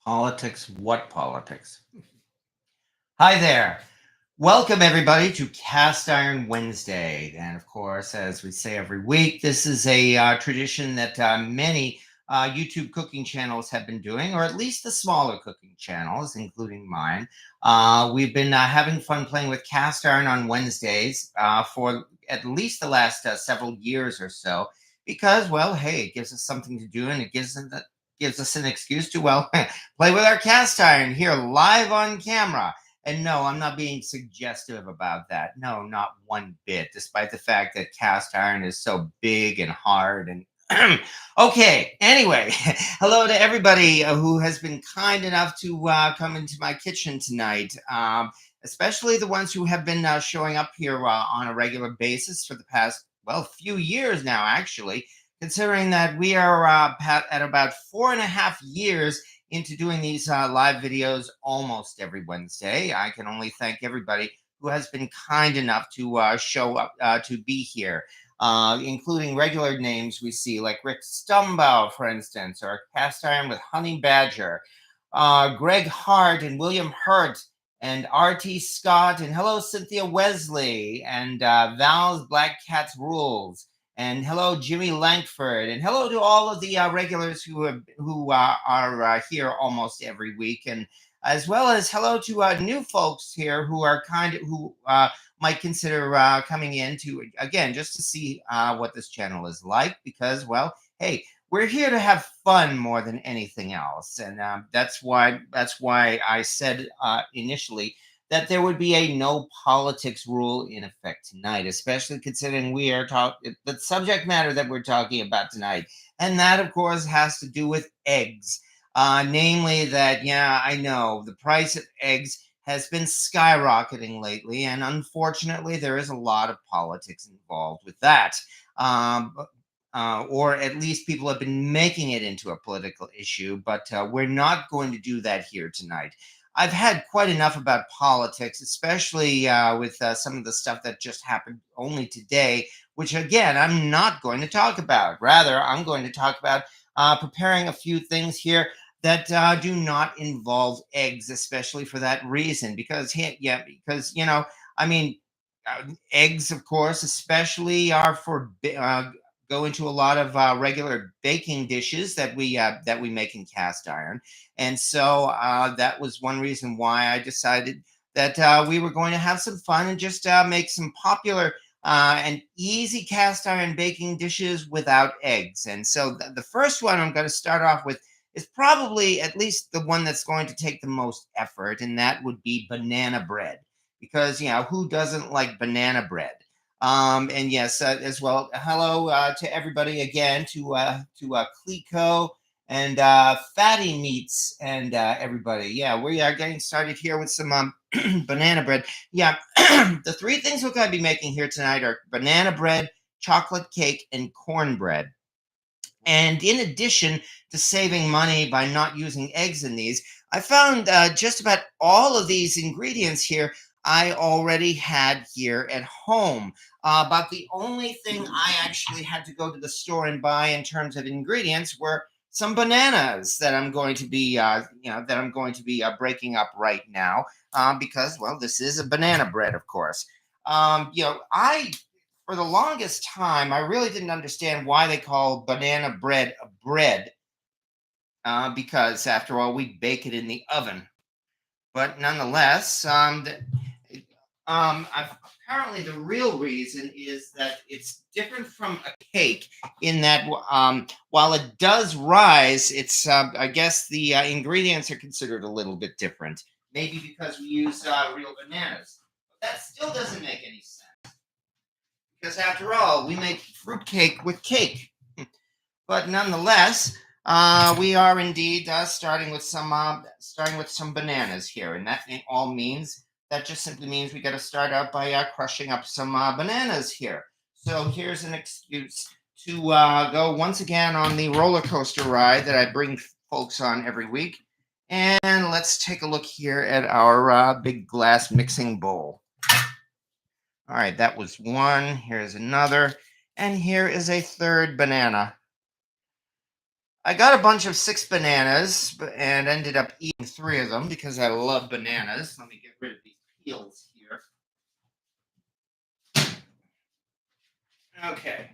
Politics? What politics? Hi there. Welcome, everybody, to Cast Iron Wednesday. And of course, as we say every week, this is a tradition that many YouTube cooking channels have been doing, or at least the smaller cooking channels, including mine. We've been having fun playing with cast iron on Wednesdays for at least the last several years or so, because, well, hey, it gives us something to do and it gives us an excuse to, well, play with our cast iron here live on camera. And no, I'm not being suggestive about that. No, not one bit, despite the fact that cast iron is so big and hard. And okay, anyway, hello to everybody who has been kind enough to come into my kitchen tonight, especially the ones who have been showing up here on a regular basis for the past, well, few years now, actually, considering that we are at about 4.5 years into doing these live videos almost every Wednesday. I can only thank everybody who has been kind enough to show up to be here, including regular names we see like Rick Stumbow, for instance, or Cast Iron with Honey Badger, Greg Hart and William Hurt, and R.T. Scott, and hello, Cynthia Wesley, and Val's Black Cat's Rules. And hello, Jimmy Langford, and hello to all of the regulars who are here almost every week, and as well as hello to new folks here who are might consider coming in to again just to see what this channel is like, because, well, hey, we're here to have fun more than anything else, and that's why I said initially that there would be a no politics rule in effect tonight, especially considering we are talking the subject matter that we're talking about tonight. And that, of course, has to do with eggs. Namely that, yeah, I know the price of eggs has been skyrocketing lately. And unfortunately, there is a lot of politics involved with that. Or at least people have been making it into a political issue. But we're not going to do that here tonight. I've had quite enough about politics, especially with some of the stuff that just happened only today, which, again, I'm not going to talk about. Rather, I'm going to talk about preparing a few things here that do not involve eggs, especially for that reason. Because, you know, I mean, eggs, of course, especially are for go into a lot of regular baking dishes that we make in cast iron, and so that was one reason why I decided that we were going to have some fun and just make some popular and easy cast iron baking dishes without eggs. And so the first one I'm going to start off with is probably at least the one that's going to take the most effort, and that would be banana bread, because who doesn't like banana bread? And yes, as well. Hello to everybody again, to Clico and Fatty Meats and everybody. Yeah, we are getting started here with some banana bread. Yeah, the three things we're going to be making here tonight are banana bread, chocolate cake, and cornbread. And in addition to saving money by not using eggs in these, I found just about all of these ingredients here I already had here at home. But the only thing I actually had to go to the store and buy in terms of ingredients were some bananas that I'm going to be, breaking up right now, because, well, this is a banana bread, of course. I for the longest time, I really didn't understand why they call banana bread a bread, because after all, we bake it in the oven. But nonetheless, apparently the real reason is that it's different from a cake in that while it does rise, it's I guess the ingredients are considered a little bit different. Maybe because we use real bananas, but that still doesn't make any sense. Because after all, we make fruitcake with cake. But nonetheless, we are indeed starting with some bananas here, and that just simply means we got to start out by crushing up some bananas here. So here's an excuse to go once again on the roller coaster ride that I bring folks on every week, and let's take a look here at our big glass mixing bowl. All right, that was one. Here's another. And here is a third banana. I got a bunch of 6 bananas and ended up eating 3 of them because I love bananas. Let me get rid of these peels here. Okay.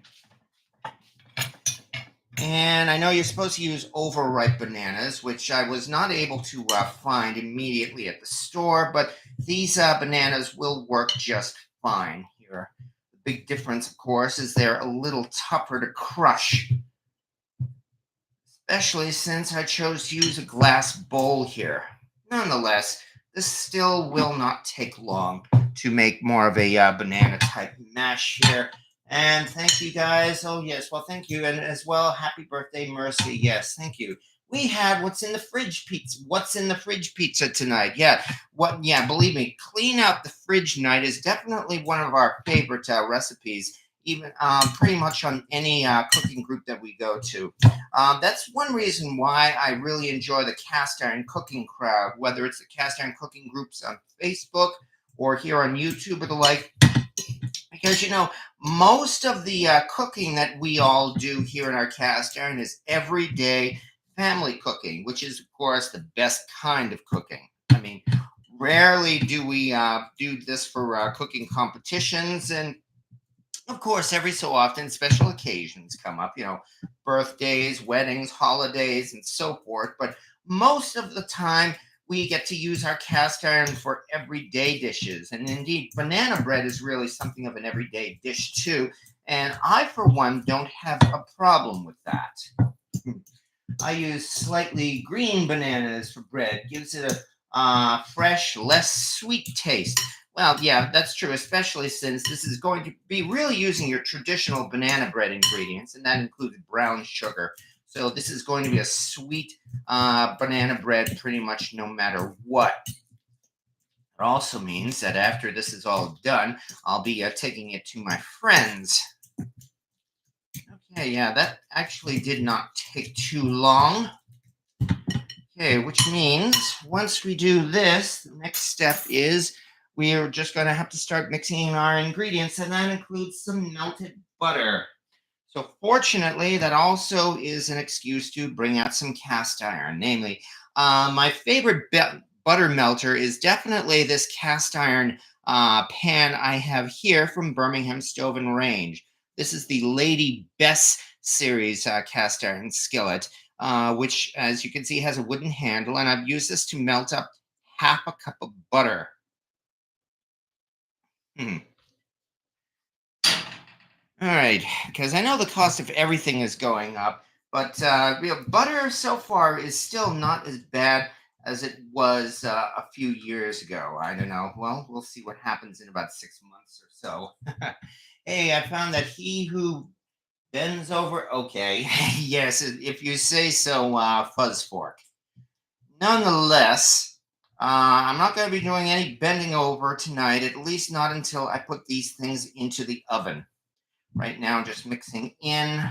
And I know you're supposed to use overripe bananas, which I was not able to find immediately at the store, but these bananas will work just fine here. The big difference, of course, is they're a little tougher to crush, especially since I chose to use a glass bowl here. Nonetheless, this still will not take long to make more of a banana type mash here. And thank you guys. Oh, yes. Well, thank you. And as well, happy birthday, Mercy. Yes, thank you. We had what's in the fridge pizza. What's in the fridge pizza tonight? Yeah. What? Yeah, believe me, clean out the fridge night is definitely one of our favorite recipes, even pretty much on any cooking group that we go to. That's one reason why I really enjoy the cast iron cooking crowd, whether it's the cast iron cooking groups on Facebook or here on YouTube or the like. Because, most of the cooking that we all do here in our cast iron is everyday family cooking, which is, of course, the best kind of cooking. I mean, rarely do we do this for cooking competitions. And of course, every so often, special occasions come up, birthdays, weddings, holidays, and so forth. But most of the time, we get to use our cast iron for everyday dishes. And indeed, banana bread is really something of an everyday dish, too. And I, for one, don't have a problem with that. I use slightly green bananas for bread. Gives it a fresh, less sweet taste. Well, yeah, that's true, especially since this is going to be really using your traditional banana bread ingredients, and that included brown sugar. So this is going to be a sweet banana bread pretty much no matter what. It also means that after this is all done, I'll be taking it to my friends. Okay, yeah, that actually did not take too long. Okay, which means once we do this, the next step is we are just going to have to start mixing our ingredients, and that includes some melted butter. So fortunately, that also is an excuse to bring out some cast iron. Namely, my favorite butter melter is definitely this cast iron pan I have here from Birmingham Stove and Range. This is the Lady Bess series cast iron skillet, which, as you can see, has a wooden handle, and I've used this to melt up half a cup of butter. Hmm. All right, because I know the cost of everything is going up, but butter so far is still not as bad as it was a few years ago. I don't know. Well, we'll see what happens in about 6 months or so. Hey, I found that he who bends over. Okay, yes, if you say so, Fuzz Fork. Nonetheless, I'm not going to be doing any bending over tonight, at least not until I put these things into the oven. Right now, just mixing in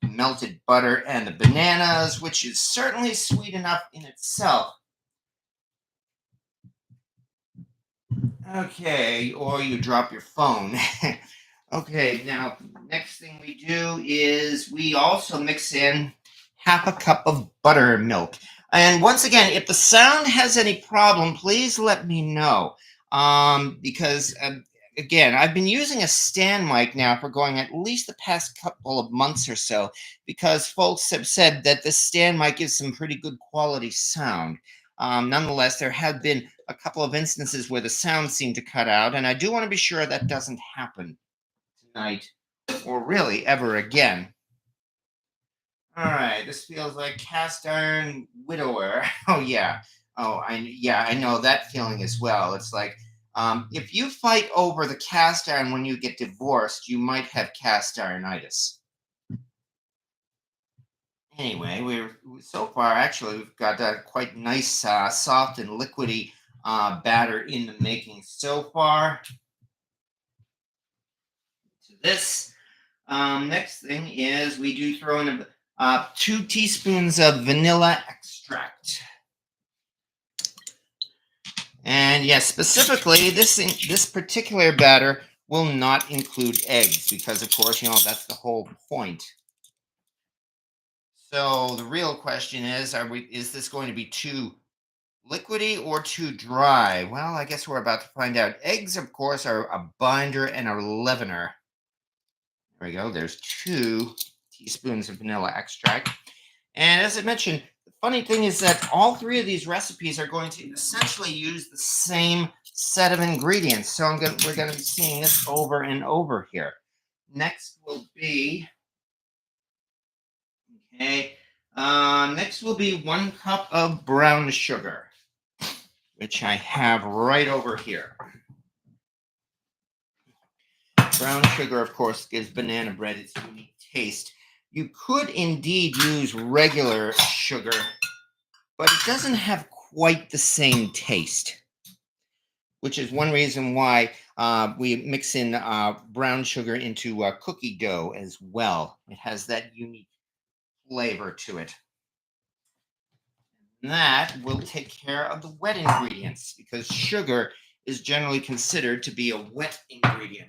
melted butter and the bananas, which is certainly sweet enough in itself. Okay, or you drop your phone. Okay, now, next thing we do is we also mix in half a cup of buttermilk. And once again, if the sound has any problem, please let me know. Because again, I've been using a stand mic now for going at least the past couple of months or so, because folks have said that this stand mic gives some pretty good quality sound. Nonetheless, there have been a couple of instances where the sound seemed to cut out, and I do want to be sure that doesn't happen tonight or really ever again. All right, this feels like cast iron widower. Oh yeah. I know that feeling as well. It's like if you fight over the cast iron when you get divorced, you might have cast ironitis. Anyway, we're so far actually we've got a quite nice, soft and liquidy batter in the making so far. To this, next thing is we do throw in 2 teaspoons of vanilla extract. And yes, specifically, this particular batter will not include eggs because, of course, that's the whole point. So the real question is this going to be too liquidy or too dry? Well, I guess we're about to find out. Eggs, of course, are a binder and a leavener. There we go. There's 2 teaspoons of vanilla extract. And as I mentioned, the funny thing is that all 3 of these recipes are going to essentially use the same set of ingredients. So we're going to be seeing this over and over here. Next will be, okay, next will be 1 cup of brown sugar, which I have right over here. Brown sugar, of course, gives banana bread its unique taste. You could indeed use regular sugar, but it doesn't have quite the same taste, which is one reason why we mix in brown sugar into cookie dough as well. It has that unique flavor to it. And that will take care of the wet ingredients because sugar is generally considered to be a wet ingredient.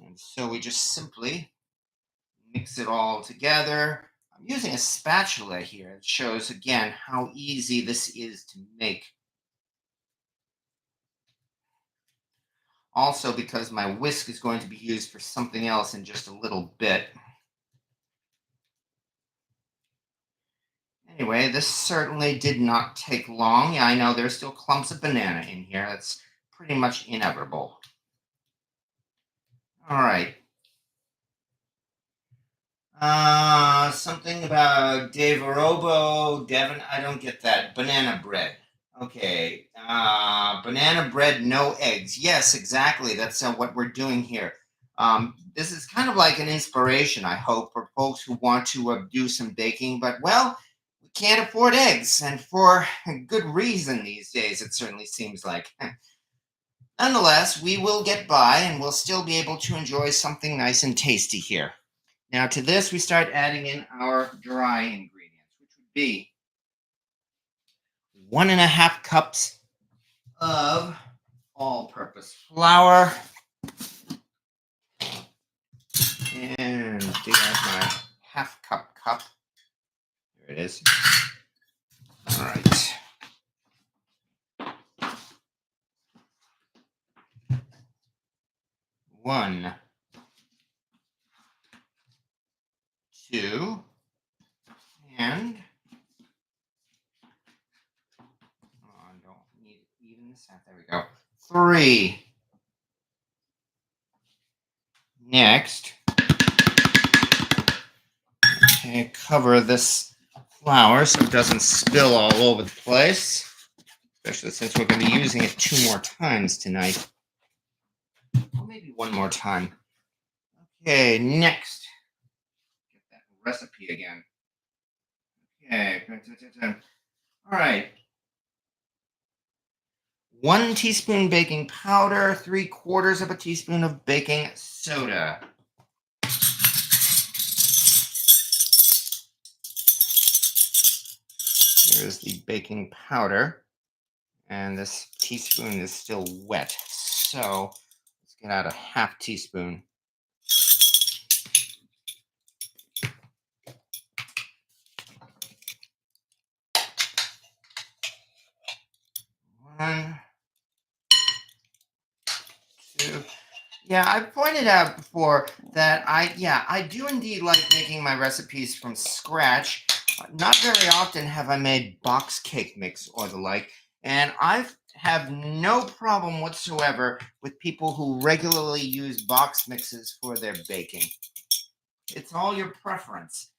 And so we just simply mix it all together. I'm using a spatula here. It shows again how easy this is to make. Also, because my whisk is going to be used for something else in just a little bit. Anyway, this certainly did not take long. Yeah, I know there's still clumps of banana in here. That's pretty much inevitable. All right. Something about Devon. I don't get that. Banana bread. Okay. Banana bread, no eggs. Yes, exactly. That's what we're doing here. This is kind of like an inspiration, I hope, for folks who want to do some baking. But, well, we can't afford eggs, and for good reason these days, it certainly seems like. Nonetheless, we will get by, and we'll still be able to enjoy something nice and tasty here. Now, to this, we start adding in our dry ingredients, which would be 1.5 cups of all-purpose flour. And there's my half-cup. There it is. All right. One, 2, and I don't need to even this out. There we go. 3. Next, okay, cover this flour so it doesn't spill all over the place, especially since we're going to be using it 2 more times tonight. Or maybe 1 more time. Okay, next, get that recipe again. Okay, all right. 1 teaspoon baking powder, 3/4 of a teaspoon of baking soda. Here is the baking powder, and this teaspoon is still wet. So let's get out a 1/2 teaspoon. One, 2. Yeah, I've pointed out before that I do indeed like making my recipes from scratch. Not very often have I made box cake mix or the like, and I have no problem whatsoever with people who regularly use box mixes for their baking. It's all your preference.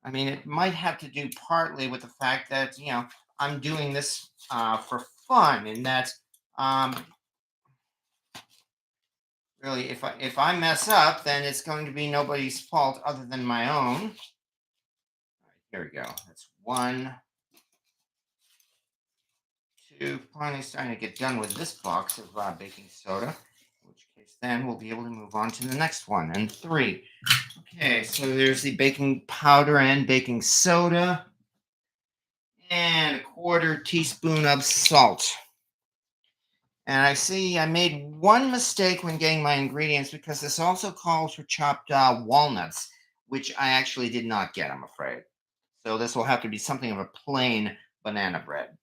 I mean, it might have to do partly with the fact that, I'm doing this for fun, and that um, really, if I mess up, then it's going to be nobody's fault other than my own. All right, here we go. That's 1, 2. Finally starting to get done with this box of baking soda, in which case then we'll be able to move on to the next one. And 3. Okay, so there's the baking powder and baking soda, and 1/4 teaspoon of salt. And I see I made one mistake when getting my ingredients because this also calls for chopped walnuts. which I actually did not get, I'm afraid. So this will have to be something of a plain banana bread.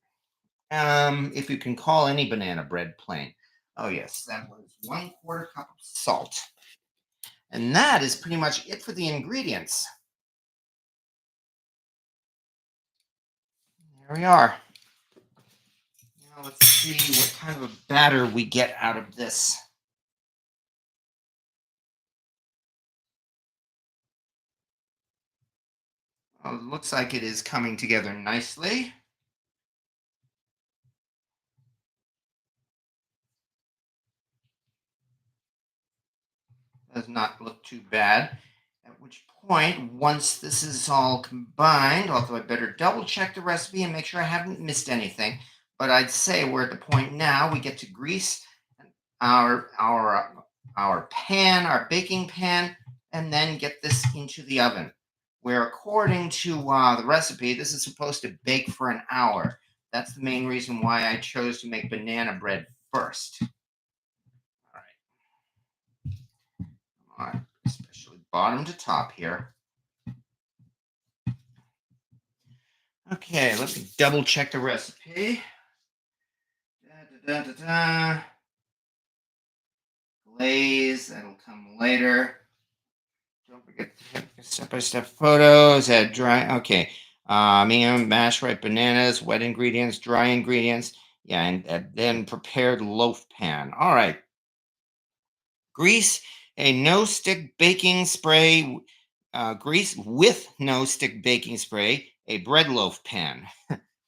If you can call any banana bread plain. Oh yes, that was 1/4 cup of salt. And that is pretty much it for the ingredients. There we are. Now let's see what kind of a batter we get out of this. Well, it looks like it is coming together nicely. Does not look too bad. At which point, once this is all combined, although I better double check the recipe and make sure I haven't missed anything. But I'd say we're at the point now we get to grease our pan, our baking pan, and then get this into the oven. Where according to the recipe, this is supposed to bake for an hour. That's the main reason why I chose to make banana bread first. All right, especially bottom to top here. Okay, let me double check the recipe. Da, da, da, da, da. Glaze, that'll come later. Don't forget step-by-step photos. Add dry. Okay. Medium, mashed ripe bananas, wet ingredients, dry ingredients. Yeah, and then prepared loaf pan. All right. Grease a no-stick baking spray. Grease with no-stick baking spray a bread loaf pan.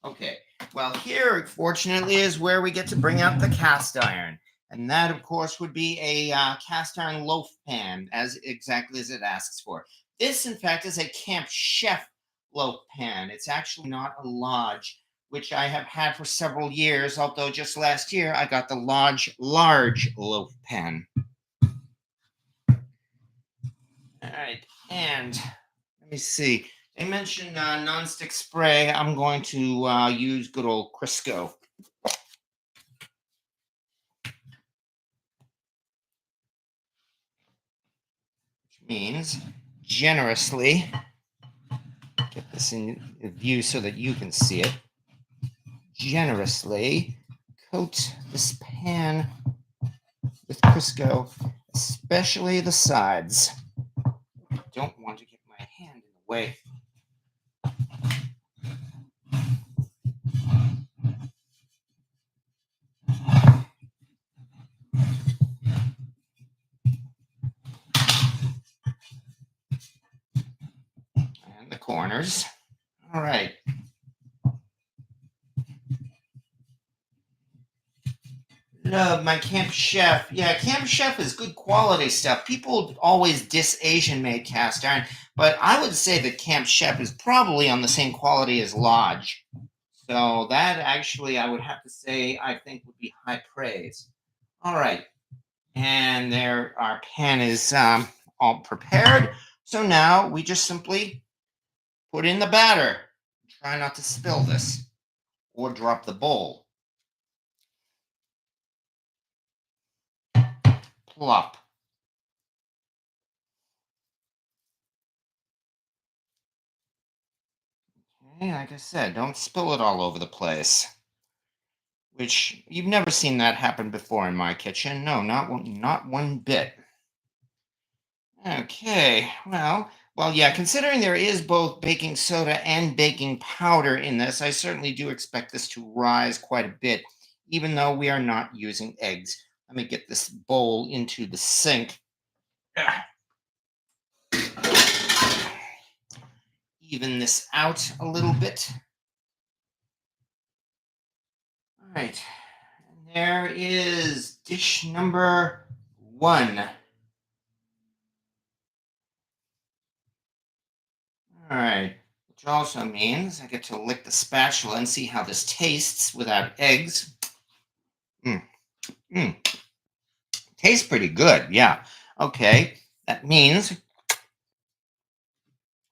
Okay. Well, here, fortunately, is where we get to bring out the cast iron. And that, of course, would be a cast iron loaf pan, as exactly as it asks for. This, in fact, is a Camp Chef loaf pan. It's actually not a Lodge, which I have had for several years, although just last year I got the Lodge large loaf pan. All right, and let me see. They mentioned nonstick spray. I'm going to use good old Crisco. Which means generously, get this in view so that you can see it, generously coat this pan with Crisco, especially the sides. I don't want to get my hand in the way. And the corners. All right. Love my Camp Chef. Yeah, Camp Chef is good quality stuff. People always diss Asian made cast iron, but I would say that Camp Chef is probably on the same quality as Lodge. So that actually, I would have to say, I think would be high praise. All right. And there, our pan is all prepared. So now we just simply put in the batter. Try not to spill this or drop the bowl. Plop. Okay, like I said, don't spill it all over the place. Which you've never seen that happen before in my kitchen. No, not one bit. Okay, well, yeah, considering there is both baking soda and baking powder in this, I certainly do expect this to rise quite a bit, even though we are not using eggs. Let me get this bowl into the sink. Even this out a little bit. All right, and there is dish number 1. All right, which also means I get to lick the spatula and see how this tastes without eggs. Mm, mm. Tastes pretty good, yeah. Okay, that means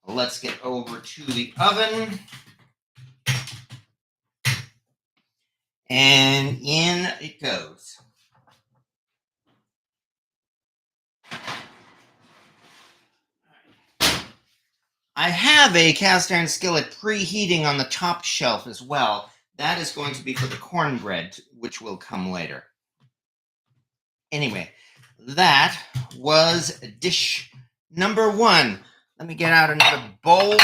let's get over to the oven. And in it goes. I have a cast iron skillet preheating on the top shelf as well. That is going to be for the cornbread, which will come later. Anyway, that was dish number one. Let me get out another bowl.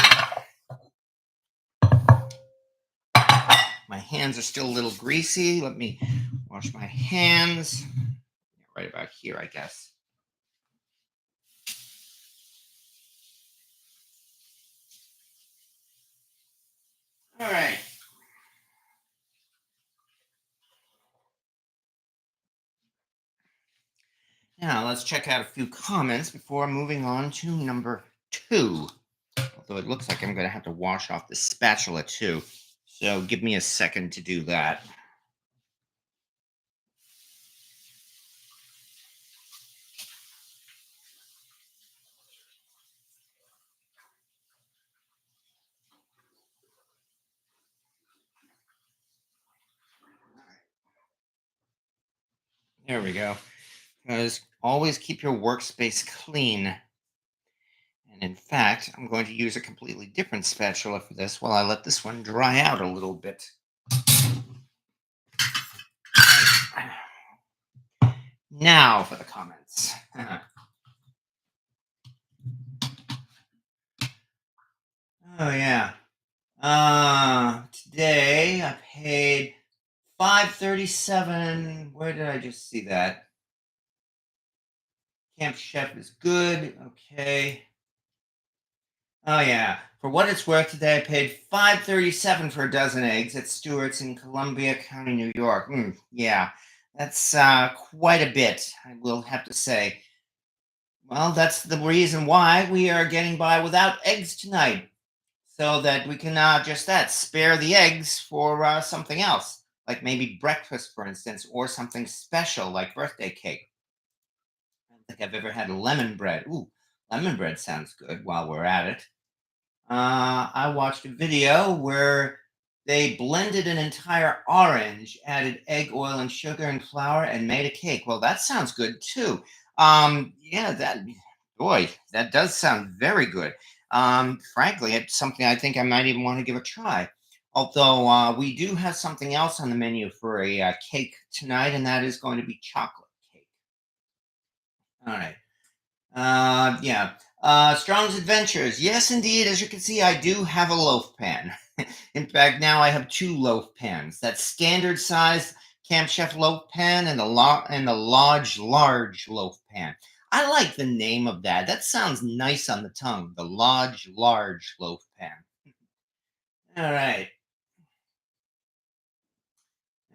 My hands are still a little greasy. Let me wash my hands. Right about here, I guess. All right. Now let's check out a few comments before moving on to number two. Although it looks like I'm going to have to wash off the spatula too. So give me a second to do that. There we go. Because always keep your workspace clean. And in fact, I'm going to use a completely different spatula for this while I let this one dry out a little bit. Now for the comments. Oh yeah. Today I paid $5.37. Where did I just see that? Camp Chef is good. Okay. Oh yeah. For what it's worth, today I paid $5.37 for a dozen eggs at Stewart's in Columbia County, New York. Yeah, that's quite a bit, I will have to say. Well, that's the reason why we are getting by without eggs tonight, so that we can just that spare the eggs for something else, like maybe breakfast, for instance, or something special like birthday cake. I don't think I've ever had lemon bread. Ooh, lemon bread sounds good while we're at it. I watched a video where they blended an entire orange, added egg, oil, and sugar and flour, and made a cake. Well, that sounds good too. Yeah, that boy, that does sound very good. Frankly, it's something I think I might even want to give a try. Although we do have something else on the menu for a cake tonight, and that is going to be chocolate cake. All right. Yeah. Strong's Adventures. Yes, indeed. As you can see, I do have a loaf pan. In fact, now I have two loaf pans. That standard size Camp Chef loaf pan and the Lodge large loaf pan. I like the name of that. That sounds nice on the tongue. The Lodge large loaf pan. All right.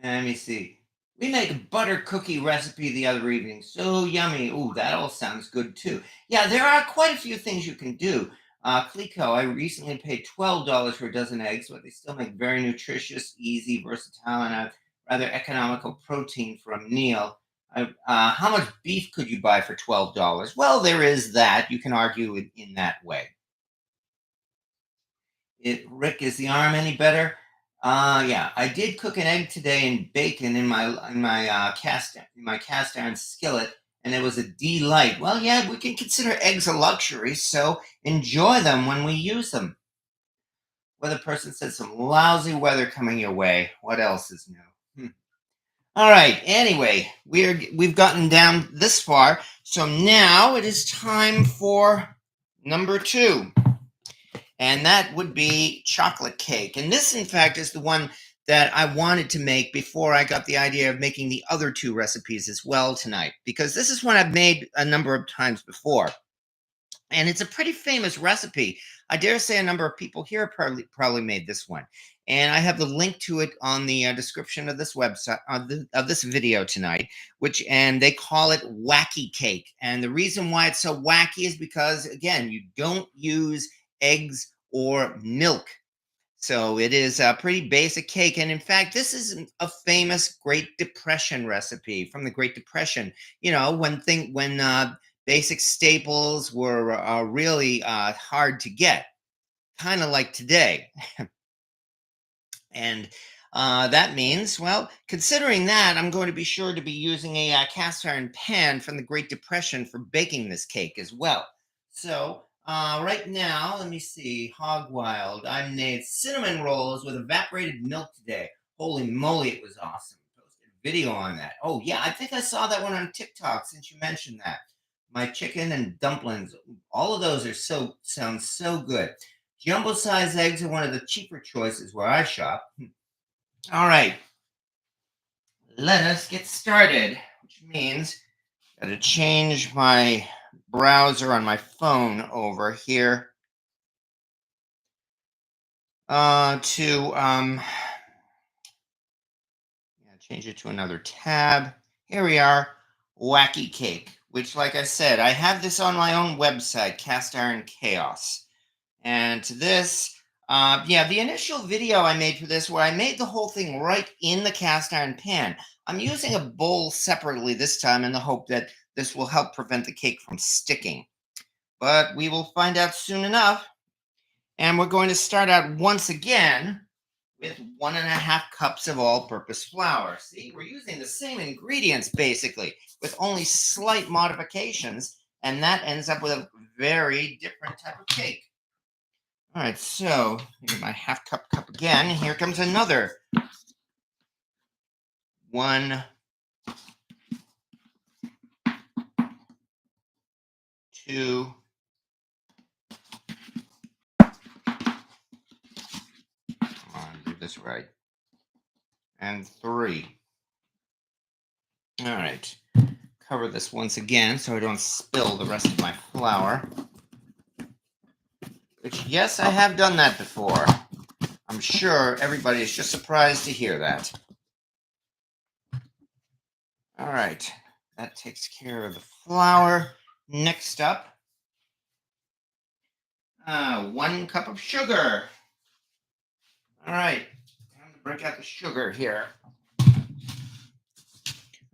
Let me see. We make a butter cookie recipe the other evening. So yummy. Ooh, that all sounds good too. Yeah, there are quite a few things you can do. Clico, I recently paid $12 for a dozen eggs, but they still make very nutritious, easy, versatile, and a rather economical protein for a meal. How much beef could you buy for $12? Well, there is that. You can argue it in that way. Rick, is the arm any better? Yeah, I did cook an egg today and bacon in my cast iron skillet, and it was a delight. Well, yeah, we can consider eggs a luxury, so enjoy them when we use them. Weather person said some lousy weather coming your way. What else is new? All right. Anyway, we've gotten down this far, so now it is time for number two. And that would be chocolate cake. And this, in fact, is the one that I wanted to make before I got the idea of making the other two recipes as well tonight, because this is one I've made a number of times before. And it's a pretty famous recipe. I dare say a number of people here probably made this one. And I have the link to it on the description of this website of this video tonight, and they call it wacky cake. And the reason why it's so wacky is because again, you don't use eggs or milk. So it is a pretty basic cake. And in fact, this is a famous Great Depression recipe from the Great Depression. You know, when basic staples were really hard to get, kind of like today. And that means, well, considering that, I'm going to be sure to be using a cast iron pan from the Great Depression for baking this cake as well. So Right now, let me see. Hog Wild. I made cinnamon rolls with evaporated milk today. Holy moly, it was awesome. Posted a video on that. Oh, yeah, I think I saw that one on TikTok since you mentioned that. My chicken and dumplings, all of those sound so good. Jumbo size eggs are one of the cheaper choices where I shop. All right, let us get started, which means I got to change my browser on my phone over here to change it to another tab. Here we are, Wacky Cake, which, like I said, I have this on my own website, Cast Iron Chaos. And to this, the initial video I made for this, where I made the whole thing right in the cast iron pan. I'm using a bowl separately this time in the hope that this will help prevent the cake from sticking. But we will find out soon enough. And we're going to start out once again with 1.5 cups of all-purpose flour. See, we're using the same ingredients basically, with only slight modifications, and that ends up with a very different type of cake. All right, so here's my half cup again. Here comes another 1, 2, come on, do this right, and 3. All right, cover this once again so I don't spill the rest of my flour. Which, yes, I have done that before. I'm sure everybody is just surprised to hear that. All right, that takes care of the flour. Next up, 1 cup of sugar. All right, time to break out the sugar here. I'm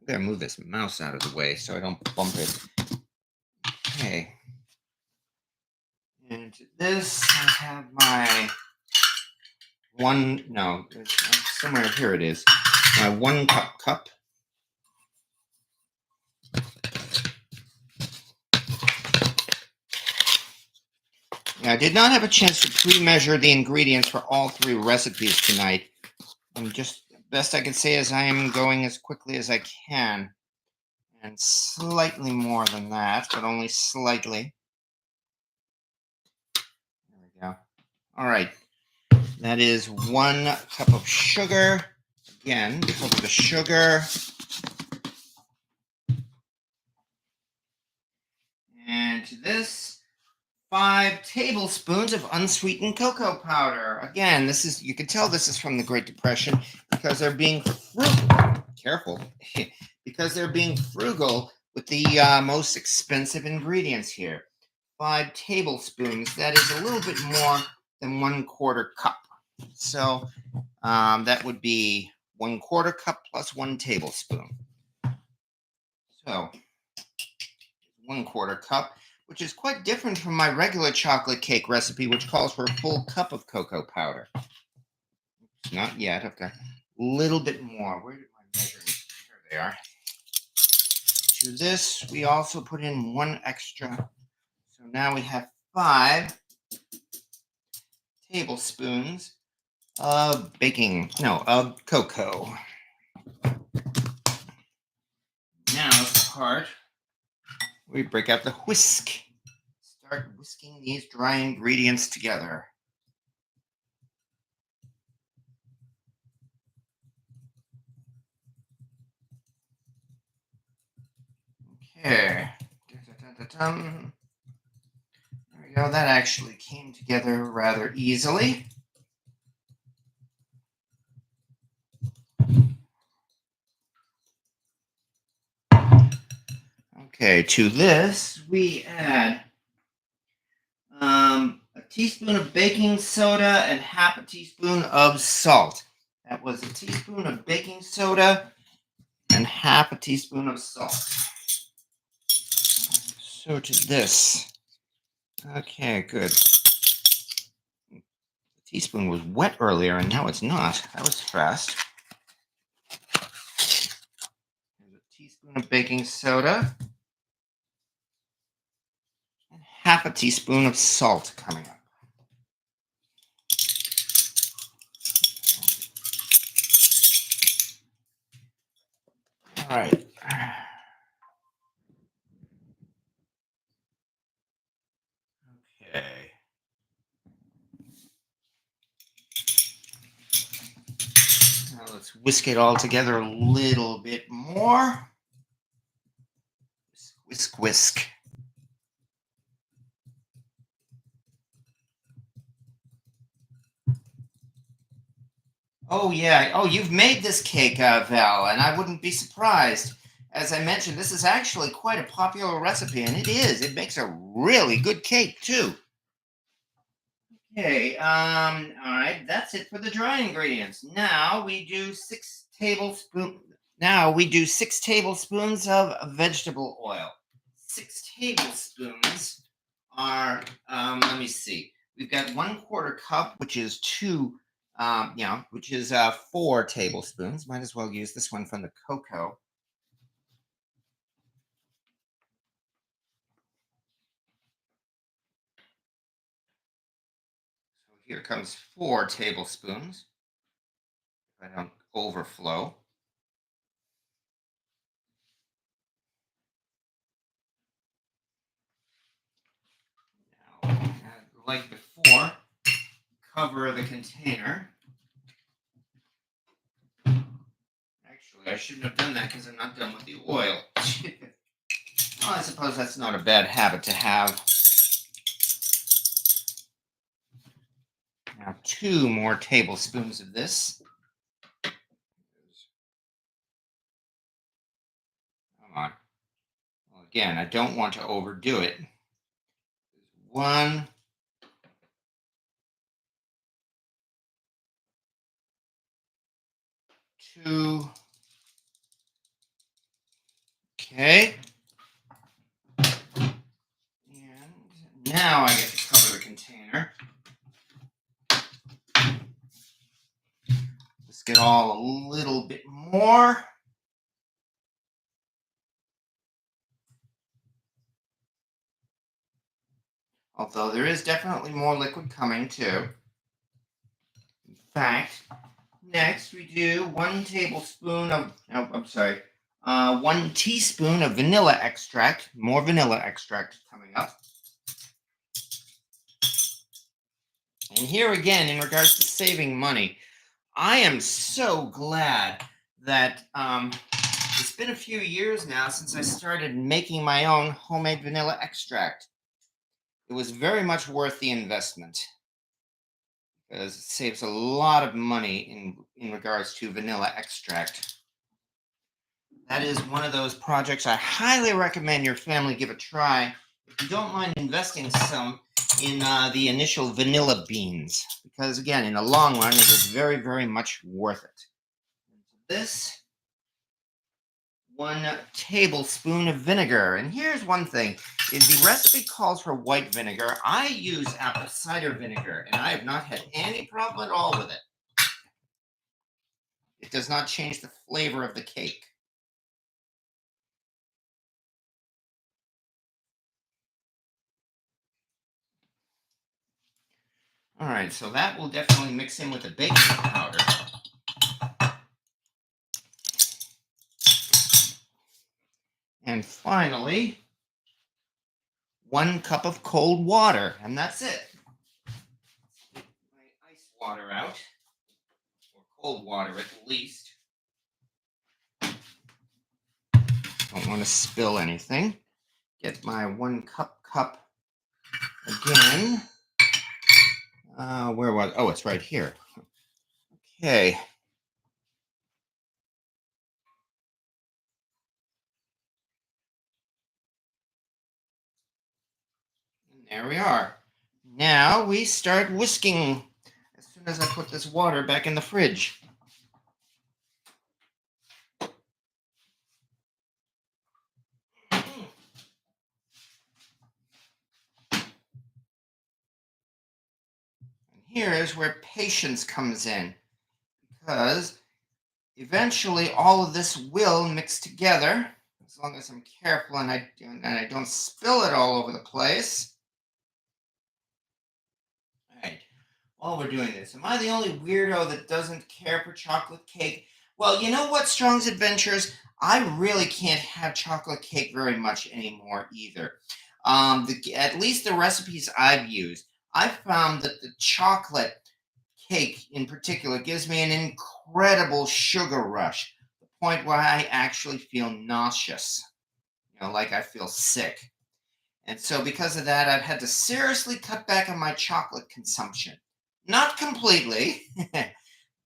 gonna move this mouse out of the way so I don't bump it. Okay. And to this, I have my somewhere here it is. My 1 cup. Now, I did not have a chance to pre-measure the ingredients for all 3 recipes tonight. Best I can say is I am going as quickly as I can. And slightly more than that, but only slightly. There we go. All right. That is 1 cup of sugar. Again, cover the sugar. And to this, 5 tablespoons of unsweetened cocoa powder. Again, you can tell this is from the Great Depression because they're being because they're being frugal with the most expensive ingredients here. 5 tablespoons. That is a little bit more than 1/4 cup. So that would be 1/4 cup plus 1 tablespoon. So 1/4 cup, which is quite different from my regular chocolate cake recipe, which calls for a full cup of cocoa powder. Not yet. I've got a little bit more. Where did my measurements? Here they are. To this, we also put in 1 extra. So now we have 5 tablespoons of cocoa. Now the part we break out the whisk. Start whisking these dry ingredients together. Okay. There we go. That actually came together rather easily. Okay, to this we add a teaspoon of baking soda and 1/2 teaspoon of salt. That was a teaspoon of baking soda and 1/2 teaspoon of salt. So to this. Okay, good. The teaspoon was wet earlier and now it's not. That was fast. Here's a teaspoon of baking soda. half a teaspoon of salt coming up. All right. Okay. Now let's whisk it all together a little bit more. Whisk, whisk. Oh, yeah. Oh, you've made this cake, Val, and I wouldn't be surprised. As I mentioned, this is actually quite a popular recipe, and it is. It makes a really good cake, too. Okay, all right, that's it for the dry ingredients. Now we do 6 tablespoons of vegetable oil. 6 tablespoons are, let me see. We've got 1/4 cup, which is which is 4 tablespoons. Might as well use this one from the cocoa. So here comes 4 tablespoons. If I don't overflow. Now, like before, cover the container. Actually, I shouldn't have done that because I'm not done with the oil. Well, I suppose that's not a bad habit to have. Now, 2 more tablespoons of this. Come on. Well, again, I don't want to overdo it. 1, 2. Okay. And now I get to cover the container. Let's get all a little bit more. Although there is definitely more liquid coming too. In fact, next we do 1 teaspoon of vanilla extract. More vanilla extract coming up. And here again, in regards to saving money, I am so glad that it's been a few years now since I started making my own homemade vanilla extract. It was very much worth the investment because it saves a lot of money in regards to vanilla extract. That is one of those projects I highly recommend your family give a try if you don't mind investing some in the initial vanilla beans, because again, in the long run, it is very, very much worth it. This 1 tablespoon of vinegar. And here's one thing. If the recipe calls for white vinegar, I use apple cider vinegar, and I have not had any problem at all with it. It does not change the flavor of the cake. All right, so that will definitely mix in with the baking powder. And finally, 1 cup of cold water, and that's it. Get my ice water out, or cold water at least. Don't want to spill anything. Get my 1 cup again. Where was? Oh, it's right here. Okay. And there we are. Now we start whisking as soon as I put this water back in the fridge. Here is where patience comes in, because eventually all of this will mix together as long as I'm careful and I don't spill it all over the place. while we're doing this. Am I the only weirdo that doesn't care for chocolate cake? Well, you know what, Strong's Adventures? I really can't have chocolate cake very much anymore either. At least the recipes I've used, I've found that the chocolate cake in particular gives me an incredible sugar rush, the point where I actually feel nauseous, like I feel sick. And so, because of that, I've had to seriously cut back on my chocolate consumption. Not completely,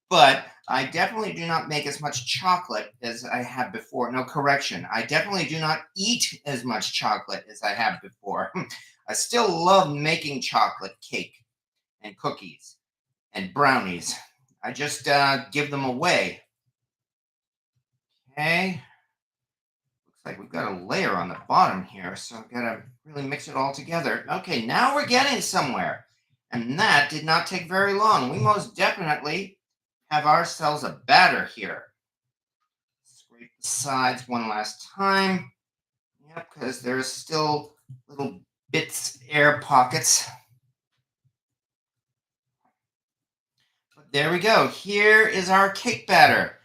but I definitely do not make as much chocolate as I have before. No, correction. I definitely do not eat as much chocolate as I have before. I still love making chocolate cake and cookies and brownies. I just give them away. Okay. Looks like we've got a layer on the bottom here, so I've got to really mix it all together. Okay, now we're getting somewhere. And that did not take very long. We most definitely have ourselves a batter here. Scrape the sides one last time. Yep, because there's still little bits, air pockets. But there we go. Here is our cake batter.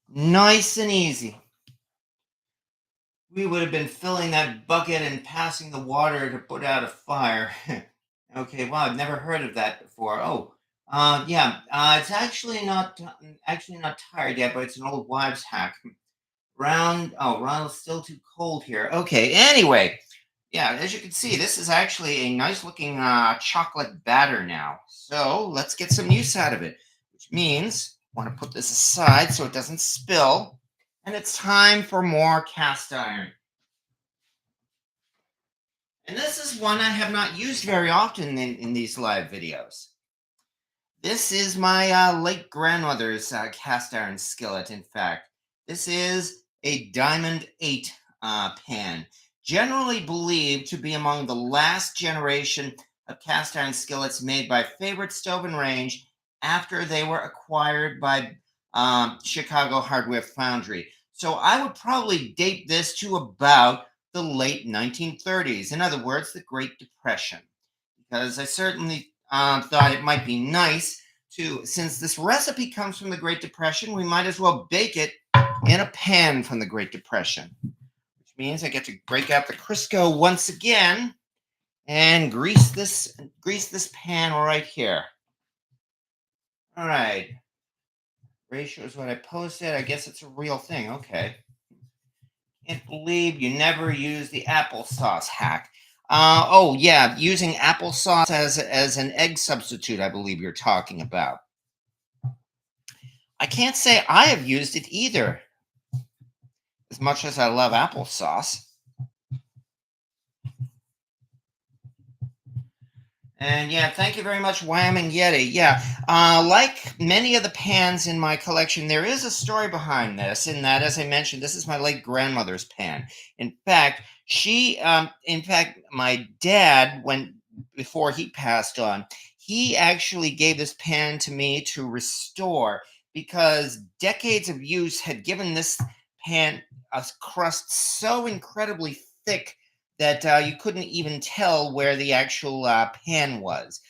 Nice and easy. We would have been filling that bucket and passing the water to put out a fire. Okay, wow, I've never heard of that before. Oh, yeah, it's actually not tired yet, but it's an old wives' hack. Ronald's still too cold here. Okay, anyway, yeah, as you can see, this is actually a nice looking chocolate batter now. So let's get some use out of it, which means I want to put this aside so it doesn't spill. And it's time for more cast iron. And this is one I have not used very often in these live videos. This is my late grandmother's cast iron skillet, in fact. This is a Diamond 8 pan, generally believed to be among the last generation of cast iron skillets made by Favorite Stove and Range after they were acquired by Chicago Hardware Foundry. So I would probably date this to about the late 1930s. In other words, the Great Depression. Because I certainly thought it might be nice to, since this recipe comes from the Great Depression, we might as well bake it in a pan from the Great Depression, which means I get to break out the Crisco once again and grease this pan right here. All right. Ratio is what I posted. I guess it's a real thing. Okay. Can't believe you never use the applesauce hack. Oh yeah, using applesauce as an egg substitute, I believe you're talking about. I can't say I have used it either, as much as I love applesauce. And yeah, thank you very much, Whamming Yeti. Yeah, like many of the pans in my collection, there is a story behind this. In that, as I mentioned, this is my late grandmother's pan. In fact, my dad, when before he passed on, he actually gave this pan to me to restore because decades of use had given this pan a crust so incredibly thick that you couldn't even tell where the actual pan was.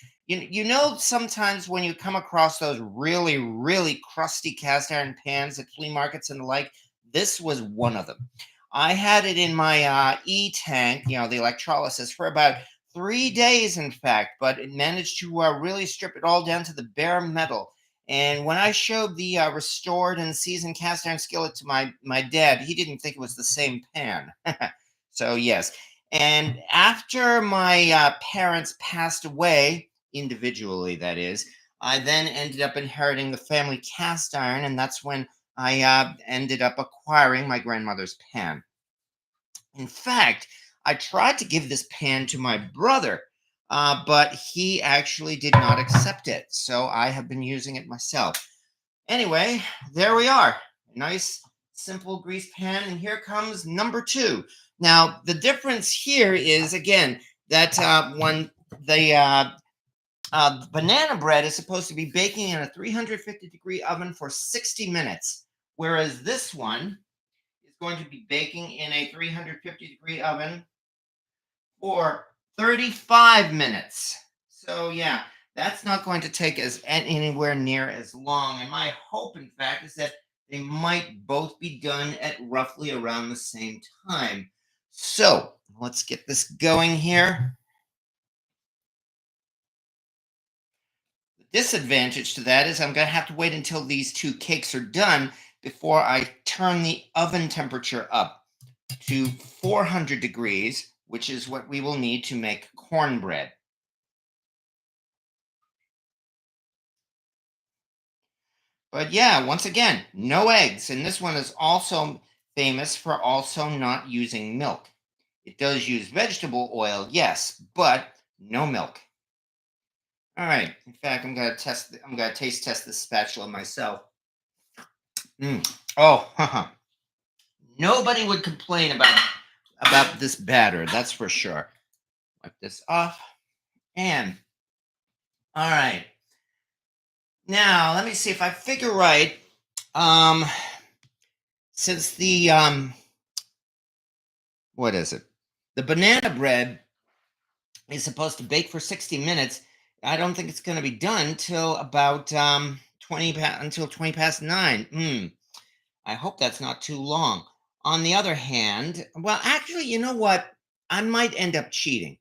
Sometimes when you come across those really, really crusty cast iron pans at flea markets and the like, this was one of them. I had it in my tank, the electrolysis, for about 3 days, in fact, but it managed to really strip it all down to the bare metal. And when I showed the restored and seasoned cast iron skillet to my dad, he didn't think it was the same pan. So, yes. And after my parents passed away, individually, that is, I then ended up inheriting the family cast iron, and that's when I ended up acquiring my grandmother's pan. In fact, I tried to give this pan to my brother, but he actually did not accept it. So I have been using it myself. Anyway, there we are. Nice, simple grease pan. And here comes number two. Now, the difference here is, again, that when the banana bread is supposed to be baking in a 350-degree oven for 60 minutes, whereas this one is going to be baking in a 350-degree oven for 35 minutes. So, yeah, That's not going to take as anywhere near as long. And my hope, in fact, is that they might both be done at roughly around the same time. So let's get this going here. The disadvantage to that is I'm going to have to wait until these two cakes are done before I turn the oven temperature up to 400 degrees, which is what we will need to make cornbread. But yeah, once again, no eggs. And this one is also famous for also not using milk. It does use vegetable oil, yes, but no milk. All right. In fact, I'm gonna taste test this spatula myself. Mm. Oh, nobody would complain about this batter, that's for sure. Wipe this off. And all right. Now let me see if I figure right. Um, since the what is it? The banana bread is supposed to bake for 60 minutes. I don't think it's going to be done till about 20 past 9. I hope that's not too long. On the other hand, well, actually, you know what? I might end up cheating.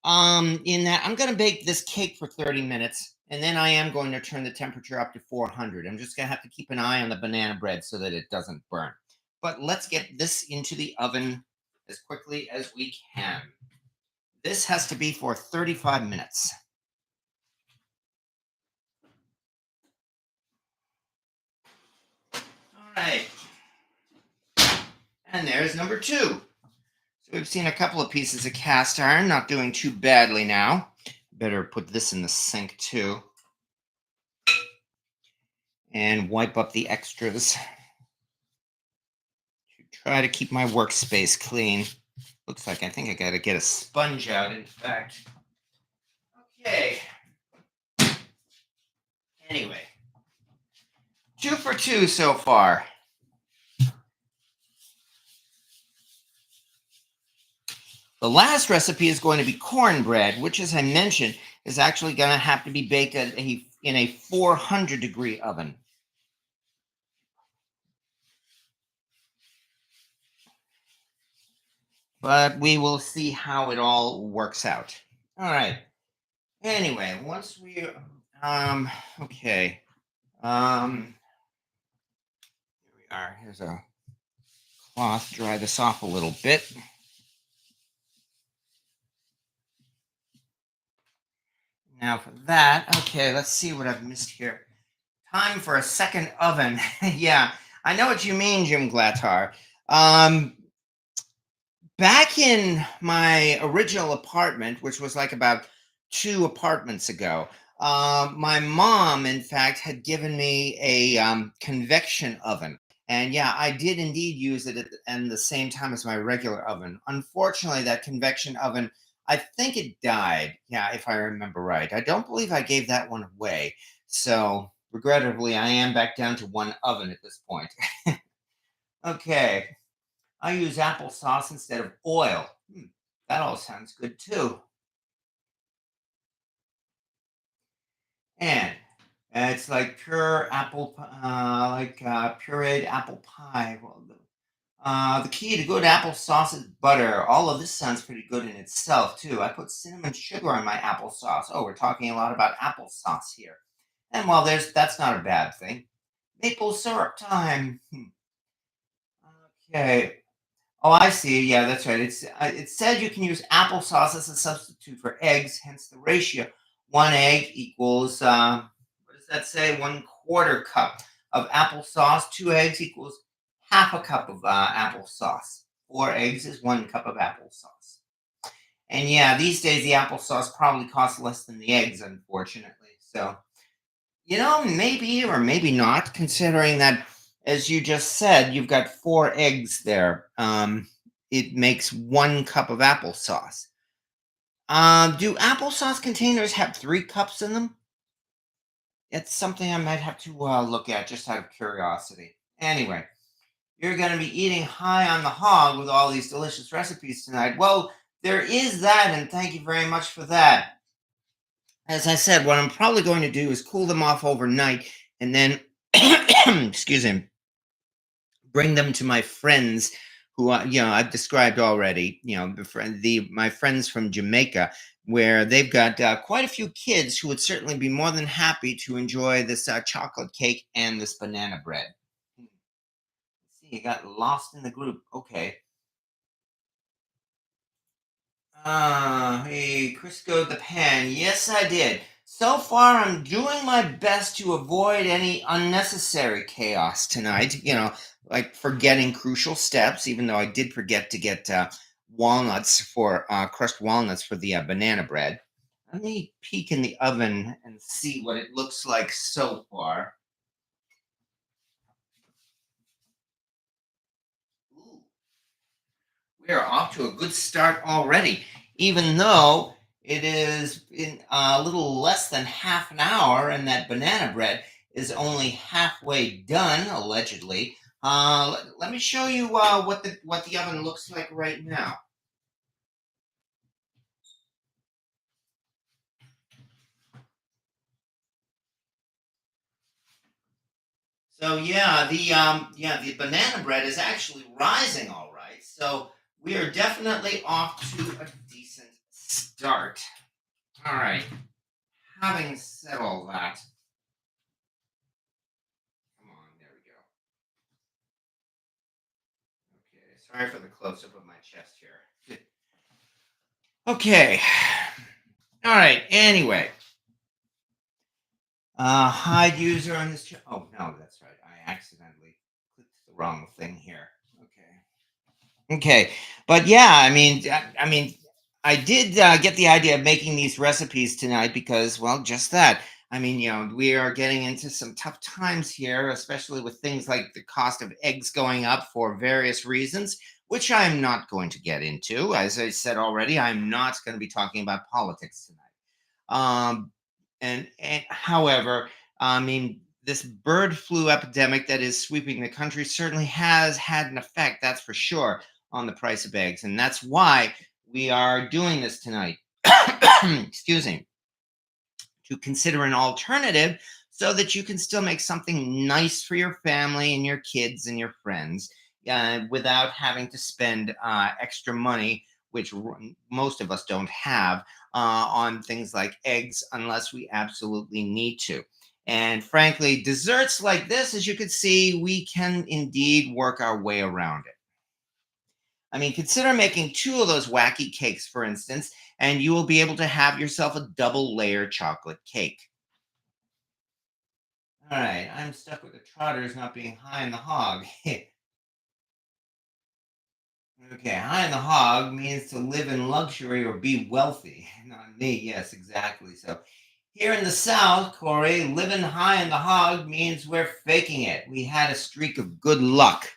In that I'm going to bake this cake for 30 minutes, and then I am going to turn the temperature up to 400. I'm just going to have to keep an eye on the banana bread so that it doesn't burn. But let's get this into the oven as quickly as we can. This has to be for 35 minutes. All right. And there's number two. So we've seen a couple of pieces of cast iron, not doing too badly now. Better put this in the sink too. And wipe up the extras. Try to keep my workspace clean. Looks like I think I gotta get a sponge out, in fact. Okay. Anyway, 2 for 2 so far. The last recipe is going to be cornbread, which, as I mentioned, is actually going to have to be baked in a 400-degree oven. But we will see how it all works out. All right. Anyway, once we, okay. Here we are. Here's a cloth. Dry this off a little bit. Now for that, okay, let's see what I've missed here. Time for a second oven. Yeah, I know what you mean, Jim Glatar. Um, Back in my original apartment, which was like about 2 apartments ago, my mom, in fact, had given me a convection oven. And yeah, I did indeed use it at the same time as my regular oven. Unfortunately, that convection oven, I think it died. Yeah, if I remember right. I don't believe I gave that one away. So, regrettably, I am back down to one oven at this point. Okay. I use applesauce instead of oil. That all sounds good too. And it's like pure apple, pureed apple pie. Well, the key to good applesauce is butter. All of this sounds pretty good in itself too. I put cinnamon sugar on my applesauce. Oh, we're talking a lot about applesauce here. And well, that's not a bad thing. Maple syrup time. Okay. Oh, I see. Yeah, that's right. It said you can use applesauce as a substitute for eggs, hence the ratio. One egg equals what does that say? 1/4 cup of applesauce. 2 eggs equals half a cup of applesauce. 4 eggs is 1 cup of applesauce. And yeah, these days the applesauce probably costs less than the eggs, unfortunately. So maybe or maybe not, considering that, as you just said, you've got 4 eggs there. It makes 1 cup of applesauce. Do applesauce containers have 3 cups in them? It's something I might have to look at just out of curiosity. Anyway, you're going to be eating high on the hog with all these delicious recipes tonight. Well, there is that, and thank you very much for that. As I said, what I'm probably going to do is cool them off overnight and then, excuse me, bring them to my friends who I've described already. My friends from Jamaica, where they've got quite a few kids who would certainly be more than happy to enjoy this chocolate cake and this banana bread. Hmm, See, you got lost in the group. Okay. Hey, Crisco the Pan. Yes, I did. So far, I'm doing my best to avoid any unnecessary chaos tonight. Like forgetting crucial steps, even though I did forget to get crushed walnuts for the banana bread. Let me peek in the oven and see what it looks like so far. Ooh, we are off to a good start already, even though it is in a little less than half an hour, and that banana bread is only halfway done, allegedly. Let me show you what the oven looks like right now. So the banana bread is actually rising all right. So we are definitely off to a decent start. All right. Having said all that, come on, there we go. Okay, sorry for the close up of my chest here. Okay. All right. Anyway, hide user on this. Oh no, that's right. I accidentally clicked the wrong thing here. Okay. Okay, but yeah, I did get the idea of making these recipes tonight because, well, just that. We are getting into some tough times here, especially with things like the cost of eggs going up for various reasons, which I'm not going to get into. As I said already, I'm not going to be talking about politics tonight. Um, and however, this bird flu epidemic that is sweeping the country certainly has had an effect, that's for sure, on the price of eggs. And that's why we are doing this tonight. Excuse me, to consider an alternative so that you can still make something nice for your family and your kids and your friends without having to spend extra money, which most of us don't have, on things like eggs unless we absolutely need to. And frankly, desserts like this, as you can see, we can indeed work our way around it. Consider making two of those wacky cakes, for instance, and you will be able to have yourself a double layer chocolate cake. All right, I'm stuck with the trotters not being high in the hog. Okay, high in the hog means to live in luxury or be wealthy. Not me, yes, exactly. So here in the South, Corey, living high in the hog means we're faking it. We had a streak of good luck.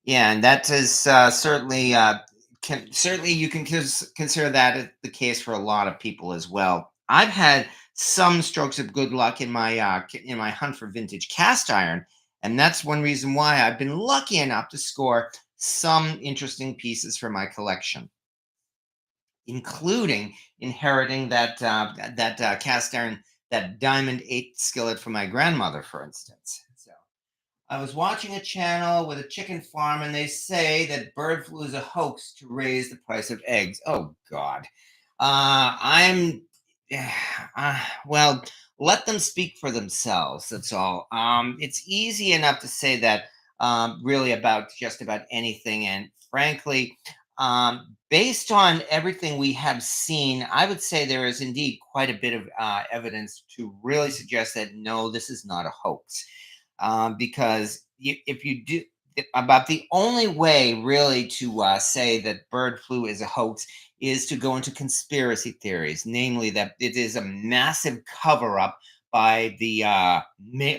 Yeah, and that is certainly you can consider that the case for a lot of people as well. I've had some strokes of good luck in my hunt for vintage cast iron, and that's one reason why I've been lucky enough to score some interesting pieces for my collection, including inheriting that cast iron, that diamond eight skillet from my grandmother, for instance. So I was watching a channel with a chicken farm, and they say that bird flu is a hoax to raise the price of eggs. Oh God, I'm well. Let them speak for themselves. That's all. It's easy enough to say that really about just about anything, and frankly, based on everything we have seen, I would say there is indeed quite a bit of evidence to really suggest that no, this is not a hoax, because if you do about the only way really to say that bird flu is a hoax is to go into conspiracy theories, namely that it is a massive cover up by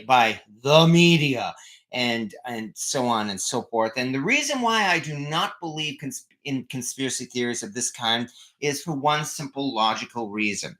by the media and so on and so forth. And the reason why I do not believe in conspiracy theories of this kind is for one simple logical reason: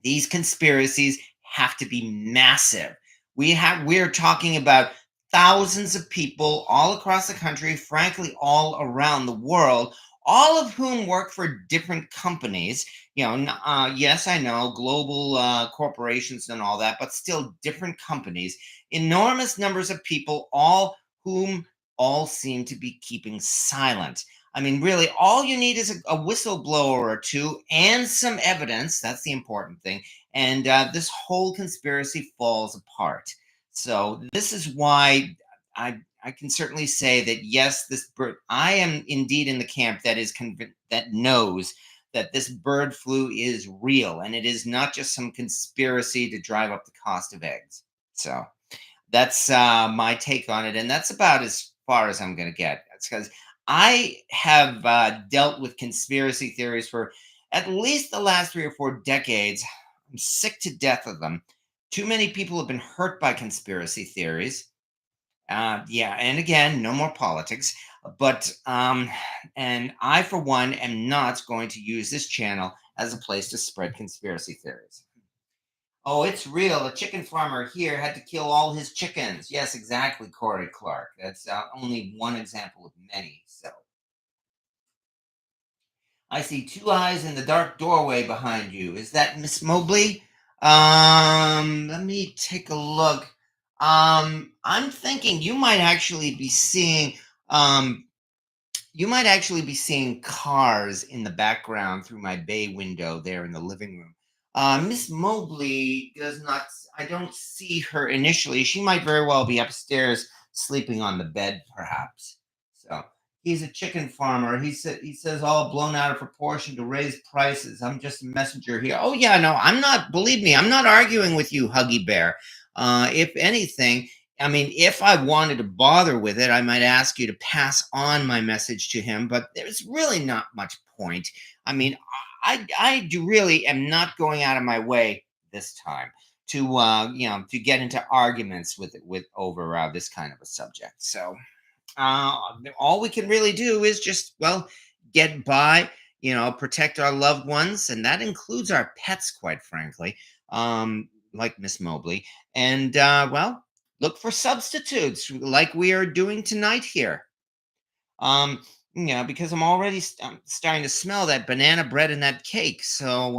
these conspiracies have to be massive. We're talking about thousands of people all across the country, frankly all around the world, all of whom work for different companies. Yes, I know global corporations and all that, but still different companies, enormous numbers of people, all whom all seem to be keeping silent. I mean, really, all you need is a whistleblower or two and some evidence. That's the important thing. And this whole conspiracy falls apart. So, this is why I can certainly say that yes, this bird. I am indeed in the camp that is that knows that this bird flu is real and it is not just some conspiracy to drive up the cost of eggs. So that's my take on it, and that's about as far as I'm going to get. It's because I have dealt with conspiracy theories for at least the last 3 or 4 decades. I'm sick to death of them. Too many people have been hurt by conspiracy theories. Yeah, and again, no more politics. But and I, for one, am not going to use this channel as a place to spread conspiracy theories. Oh, it's real. A chicken farmer here had to kill all his chickens. Yes, exactly, Corey Clark. That's only one example of many. So I see two eyes in the dark doorway behind you. Is that Miss Mobley? Let me take a look. I'm thinking um you might actually be seeing cars in the background through my bay window there in the living room. Miss Mobley does not, I don't see her initially. She might very well be upstairs sleeping on the bed, perhaps. So he's a chicken farmer. He says all blown out of proportion to raise prices. I'm just a messenger here. Oh, yeah, no, I'm not, believe me, I'm not arguing with you, Huggy Bear. If anything, I mean, if I wanted to bother with it, I might ask you to pass on my message to him, but there's really not much point. I mean, I do really am not going out of my way this time to to get into arguments with over this kind of a subject. So uh, all we can really do is just get by, protect our loved ones, and that includes our pets, quite frankly, like Miss Mobley, and look for substitutes like we are doing tonight here. um because I'm already starting to smell that banana bread and that cake. So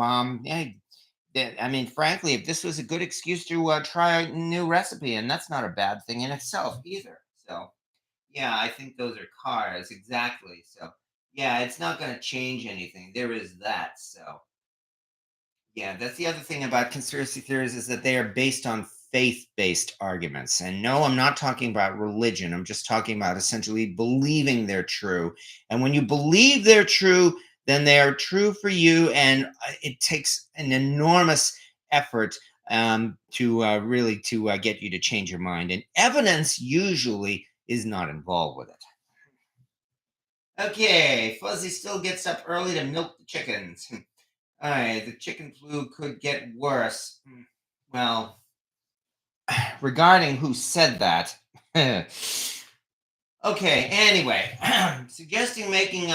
yeah, I mean, frankly, if this was a good excuse to try a new recipe, and that's not a bad thing in itself either. So yeah, I think those are cars, exactly. So, yeah, it's not going to change anything. There is that. So, yeah, that's the other thing about conspiracy theories is that they are based on faith-based arguments. And no, I'm not talking about religion. I'm just talking about essentially believing they're true. And when you believe they're true, then they are true for you. And it takes an enormous effort to get you to change your mind. And evidence usually is not involved with it. Okay, Fuzzy still gets up early to milk the chickens. All right, the chicken flu could get worse. Well, regarding who said that. Okay, anyway, suggesting making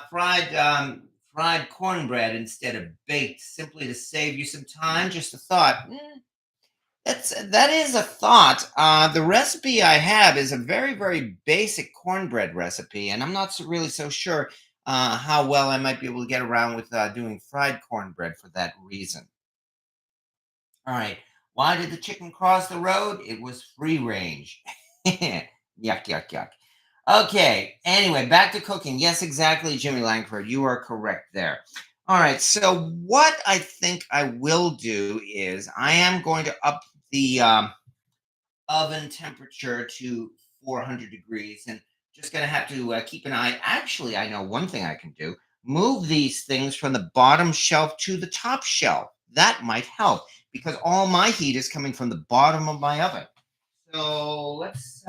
fried cornbread instead of baked simply to save you some time. Just a thought. That is a thought. The recipe I have is a very very basic cornbread recipe, and I'm not really so sure how well I might be able to get around with doing fried cornbread for that reason. All right. Why did the chicken cross the road? It was free range. Yuck, yuck, yuck. Okay. Anyway, back to cooking. Yes, exactly, Jimmy Langford. You are correct there. All right. So, what I think I will do is I am going to up the oven temperature to 400 degrees and just going to have to keep an eye. Actually, I know one thing I can do: move these things from the bottom shelf to the top shelf. That might help because all my heat is coming from the bottom of my oven. So let's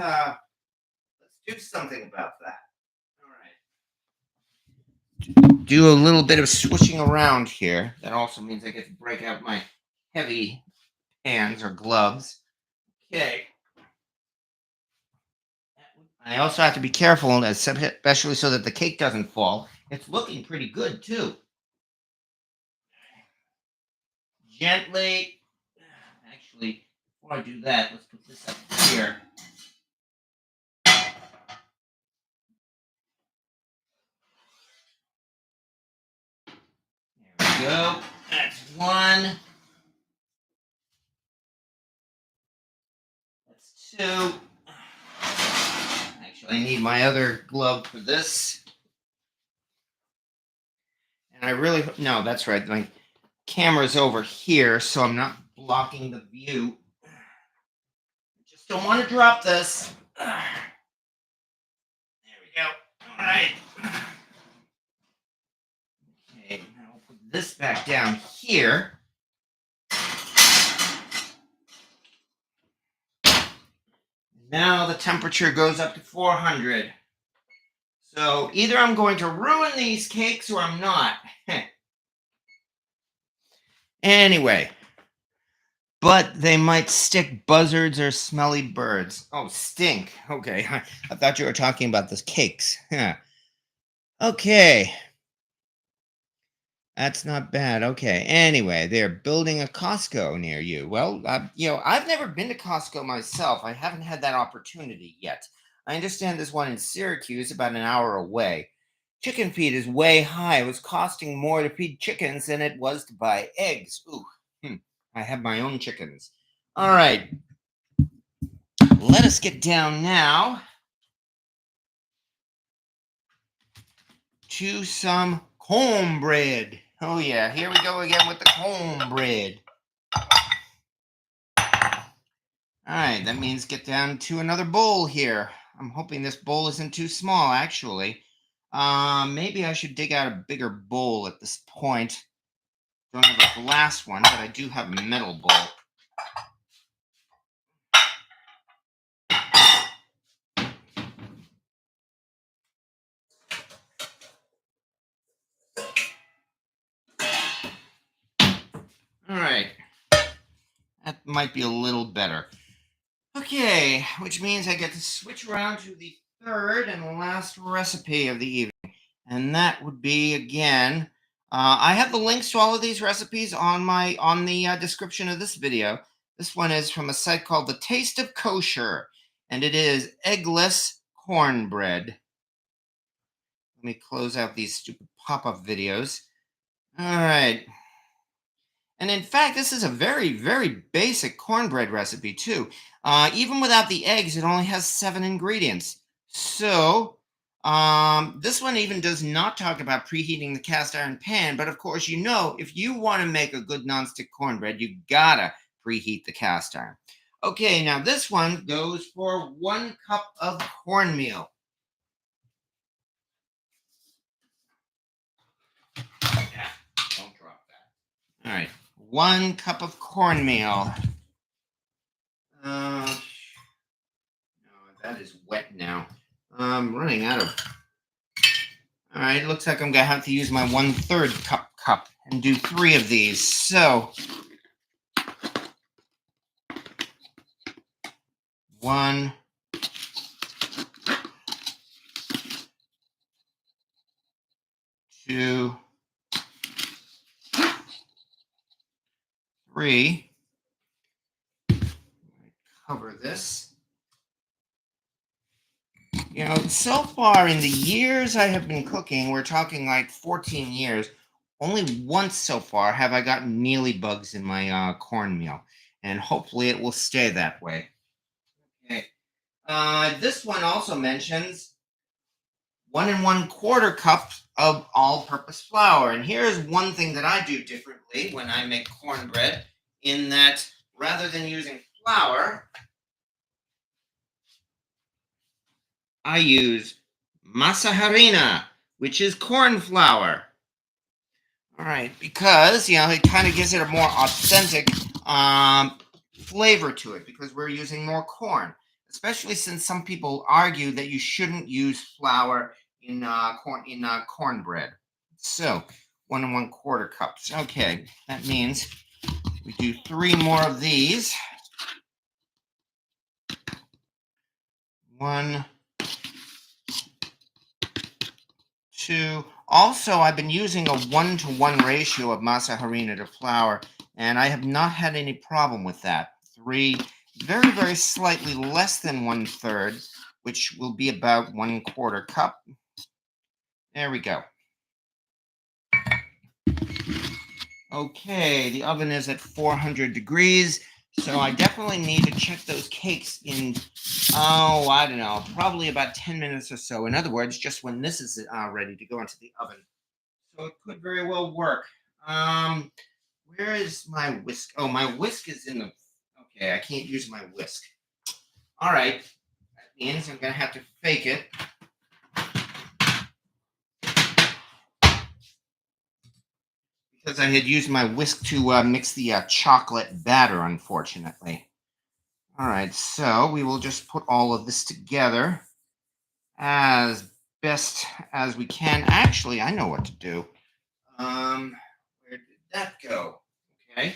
do something about that. All right. Do a little bit of switching around here. That also means I get to break out my heavy hands or gloves. Okay. I also have to be careful, especially so that the cake doesn't fall. It's looking pretty good too. Gently. Actually, before I do that, let's put this up here. go. That's one. That's two. Actually, I need my other glove for this. And I really, no, that's right. My camera's over here, so I'm not blocking the view. Just don't want to drop this. There we go. All right. Okay, now I'll put this back down here. Now the temperature goes up to 400. So either I'm going to ruin these cakes or I'm not. Anyway, but they might stick buzzards or smelly birds. Oh, stink. Okay, I thought you were talking about the cakes. Okay. That's not bad. Okay. Anyway, they're building a Costco near you. Well, I've never been to Costco myself. I haven't had that opportunity yet. I understand there's one in Syracuse, about an hour away. Chicken feed is way high. It was costing more to feed chickens than it was to buy eggs. Ooh, I have my own chickens. All right. Let us get down now to some cornbread. Oh, yeah. Here we go again with the cornbread. All right. That means get down to another bowl here. I'm hoping this bowl isn't too small, actually. Maybe I should dig out a bigger bowl at this point. Don't have a glass one, but I do have a metal bowl. All right. That might be a little better. Okay, which means I get to switch around to the third and last recipe of the evening. And that would be, again, I have the links to all of these recipes on the description of this video. This one is from a site called The Taste of Kosher, and it is eggless cornbread. Let me close out these stupid pop-up videos. All right. And in fact, this is a very, very basic cornbread recipe, too. Even without the eggs, it only has 7 ingredients. So, this one even does not talk about preheating the cast iron pan. But of course, if you want to make a good nonstick cornbread, you gotta preheat the cast iron. Okay, now this one goes for 1 cup of cornmeal. Yeah, don't drop that. All right. 1 cup of cornmeal. No, that is wet now. I'm running out of. All right, looks like I'm gonna have to use my 1/3 cup and do 3 of these. So 1, 2, 3. Cover this. So far in the years I have been cooking, we're talking like 14 years, only once so far have I gotten mealy bugs in my cornmeal, and hopefully it will stay that way. Okay. This one also mentions 1 1/4 cups of all-purpose flour, and here's one thing that I do differently when I make cornbread, in that rather than using flour, I use masa harina, which is corn flour. All right, because it kind of gives it a more authentic flavor to it because we're using more corn. Especially since some people argue that you shouldn't use flour in cornbread. So 1 1/4 cups. Okay, that means we do 3 more of these. 1, 2. Also, I've been using a 1-to-1 ratio of masa harina to flour, and I have not had any problem with that. 3, very, very slightly less than 1/3, which will be about 1/4 cup. There we go. Okay, the oven is at 400 degrees, so I definitely need to check those cakes in, oh, I don't know, probably about 10 minutes or so. In other words, just when this is ready to go into the oven. So it could very well work. Um, where is my whisk? Oh, my whisk is in the. Okay, I can't use my whisk. All right, that means I'm gonna have to fake it. Because I had used my whisk to mix the chocolate batter, unfortunately. All right, so we will just put all of this together as best as we can. Actually, I know what to do. Where did that go? Okay.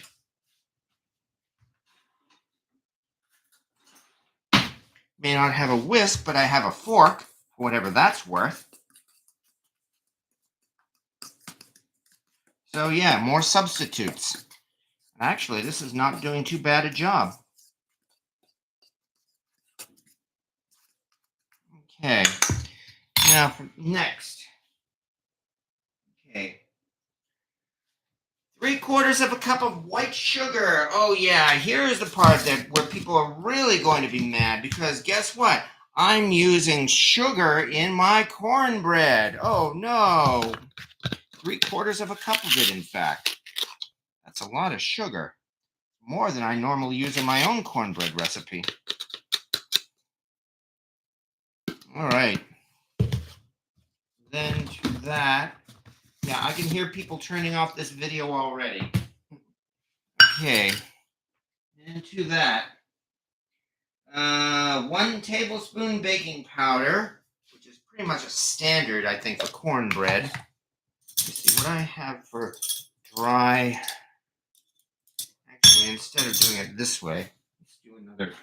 May not have a whisk, but I have a fork, whatever that's worth. So yeah, more substitutes. Actually, this is not doing too bad a job. Okay. Now for next. Okay. 3/4 of a cup of white sugar. Oh yeah, here's the part that where people are really going to be mad because guess what? I'm using sugar in my cornbread. Oh no. 3/4 of a cup of it, in fact. That's a lot of sugar. More than I normally use in my own cornbread recipe. All right. Then to that. Yeah, I can hear people turning off this video already. Okay. Into that. 1 tablespoon baking powder, which is pretty much a standard, I think, for cornbread. Let's see what I have for dry. Actually, instead of doing it this way, let's do another.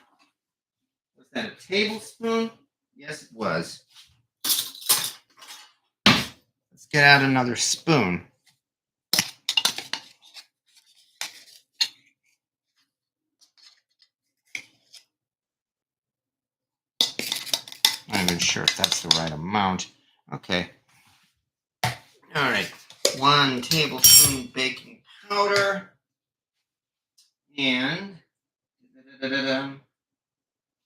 Was that a tablespoon? Yes, it was. Let's get out another spoon. I'm not even sure if that's the right amount. Okay. All right. 1 tablespoon baking powder and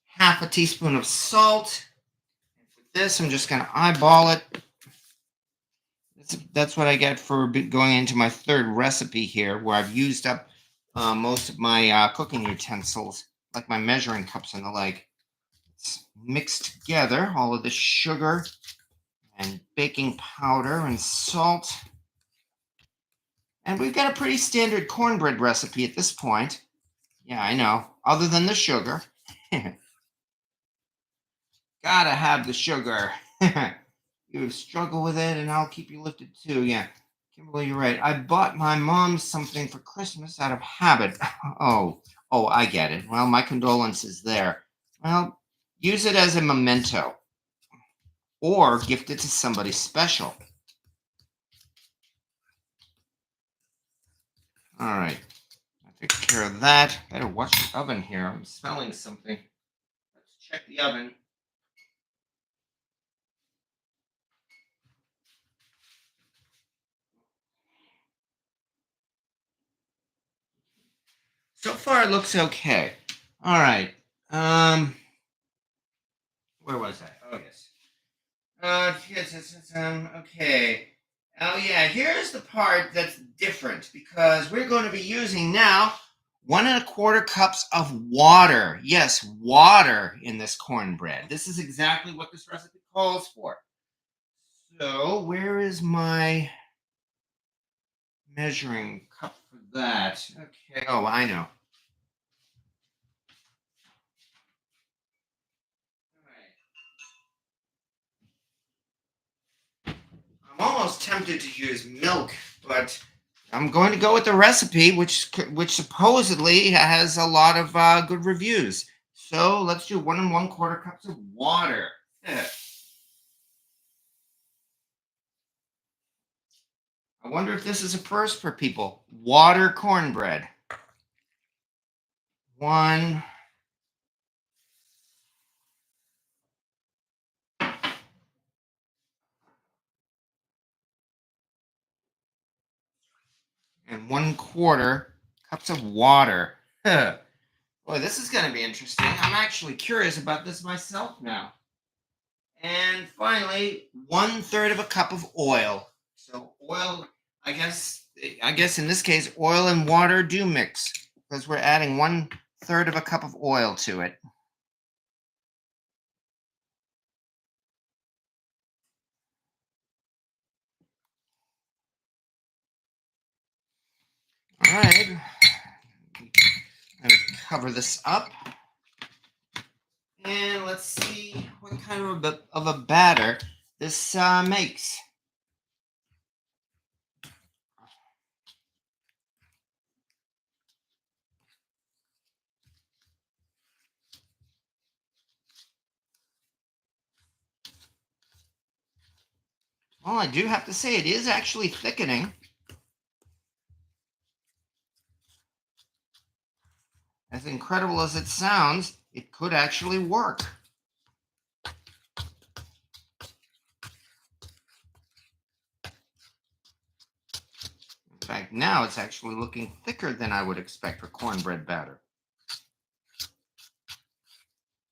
half a teaspoon of salt. And for this, I'm just going to eyeball it. That's what I get for going into my third recipe here, where I've used up most of my cooking utensils, like my measuring cups and the like. It's mixed together, all of the sugar and baking powder and salt. And we've got a pretty standard cornbread recipe at this point. Yeah, I know. Other than the sugar. Gotta have the sugar. You struggle with it, and I'll keep you lifted too. Yeah, Kimberly, you're right. I bought my mom something for Christmas out of habit. Oh, I get it. Well, my condolences there. Well, use it as a memento, or gift it to somebody special. All right, I took care of that. Better watch the oven here. I'm smelling something. Let's check the oven. So far, it looks okay. All right. Where was I? Oh, yes. Okay. Oh, yeah. Here's the part that's different because we're going to be using now 1 1/4 cups of water. Yes, water in this cornbread. This is exactly what this recipe calls for. So, where is my measuring cup for that? Okay. Oh, I know. I'm almost tempted to use milk, but I'm going to go with the recipe, which supposedly has a lot of good reviews. So let's do 1 1/4 cups of water. Yeah. I wonder if this is a first for people. Water cornbread. One. and 1/4 cups of water. Boy, this is going to be interesting. I'm actually curious about this myself now. And finally, 1/3 of a cup of oil. So oil, I guess in this case, oil and water do mix because we're adding 1/3 of a cup of oil to it. All right, I'm gonna cover this up, and let's see what kind of a batter this makes. Well, I do have to say it is actually thickening. As incredible as it sounds, it could actually work. In fact, now it's actually looking thicker than I would expect for cornbread batter.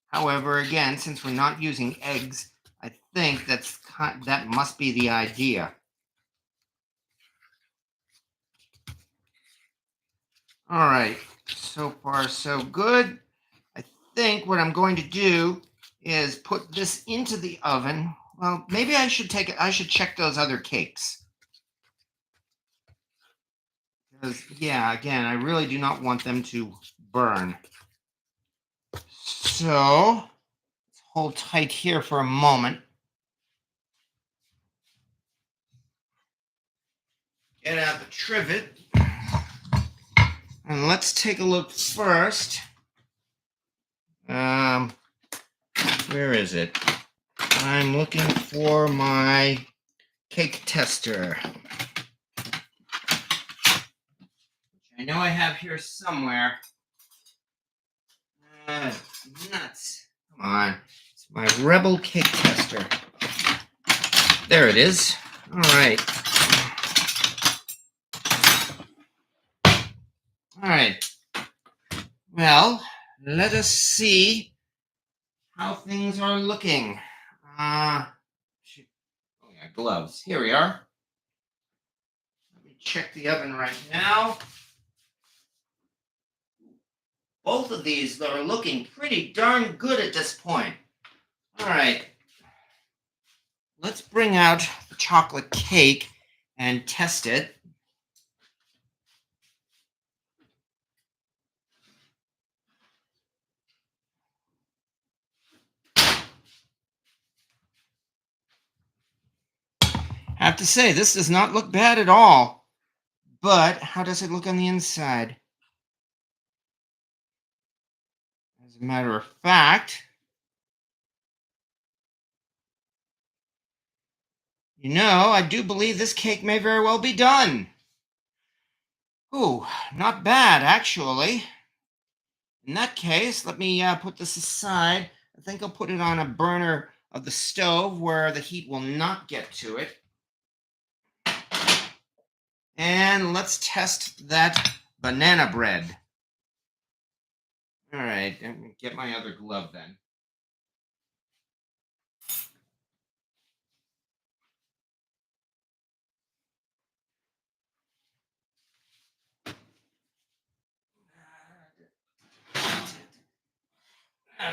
However, again, since we're not using eggs, I think that must be the idea. All right, so far so good. I think what I'm going to do is put this into the oven. Well, maybe I should check those other cakes. Because, yeah, again, I really do not want them to burn. So, let's hold tight here for a moment. Get out the trivet. And let's take a look first. Where is it? I'm looking for my cake tester. I know I have here somewhere. Nuts. Come on. It's my Rebel cake tester. There it is. All right. All right. Well, let us see how things are looking. Oh yeah, gloves. Here we are. Let me check the oven right now. Both of these are looking pretty darn good at this point. All right. Let's bring out the chocolate cake and test it. I have to say, this does not look bad at all. But how does it look on the inside? As a matter of fact, I do believe this cake may very well be done. Ooh, not bad, actually. In that case, let me put this aside. I think I'll put it on a burner of the stove where the heat will not get to it. And let's test that banana bread. All right, get my other glove then.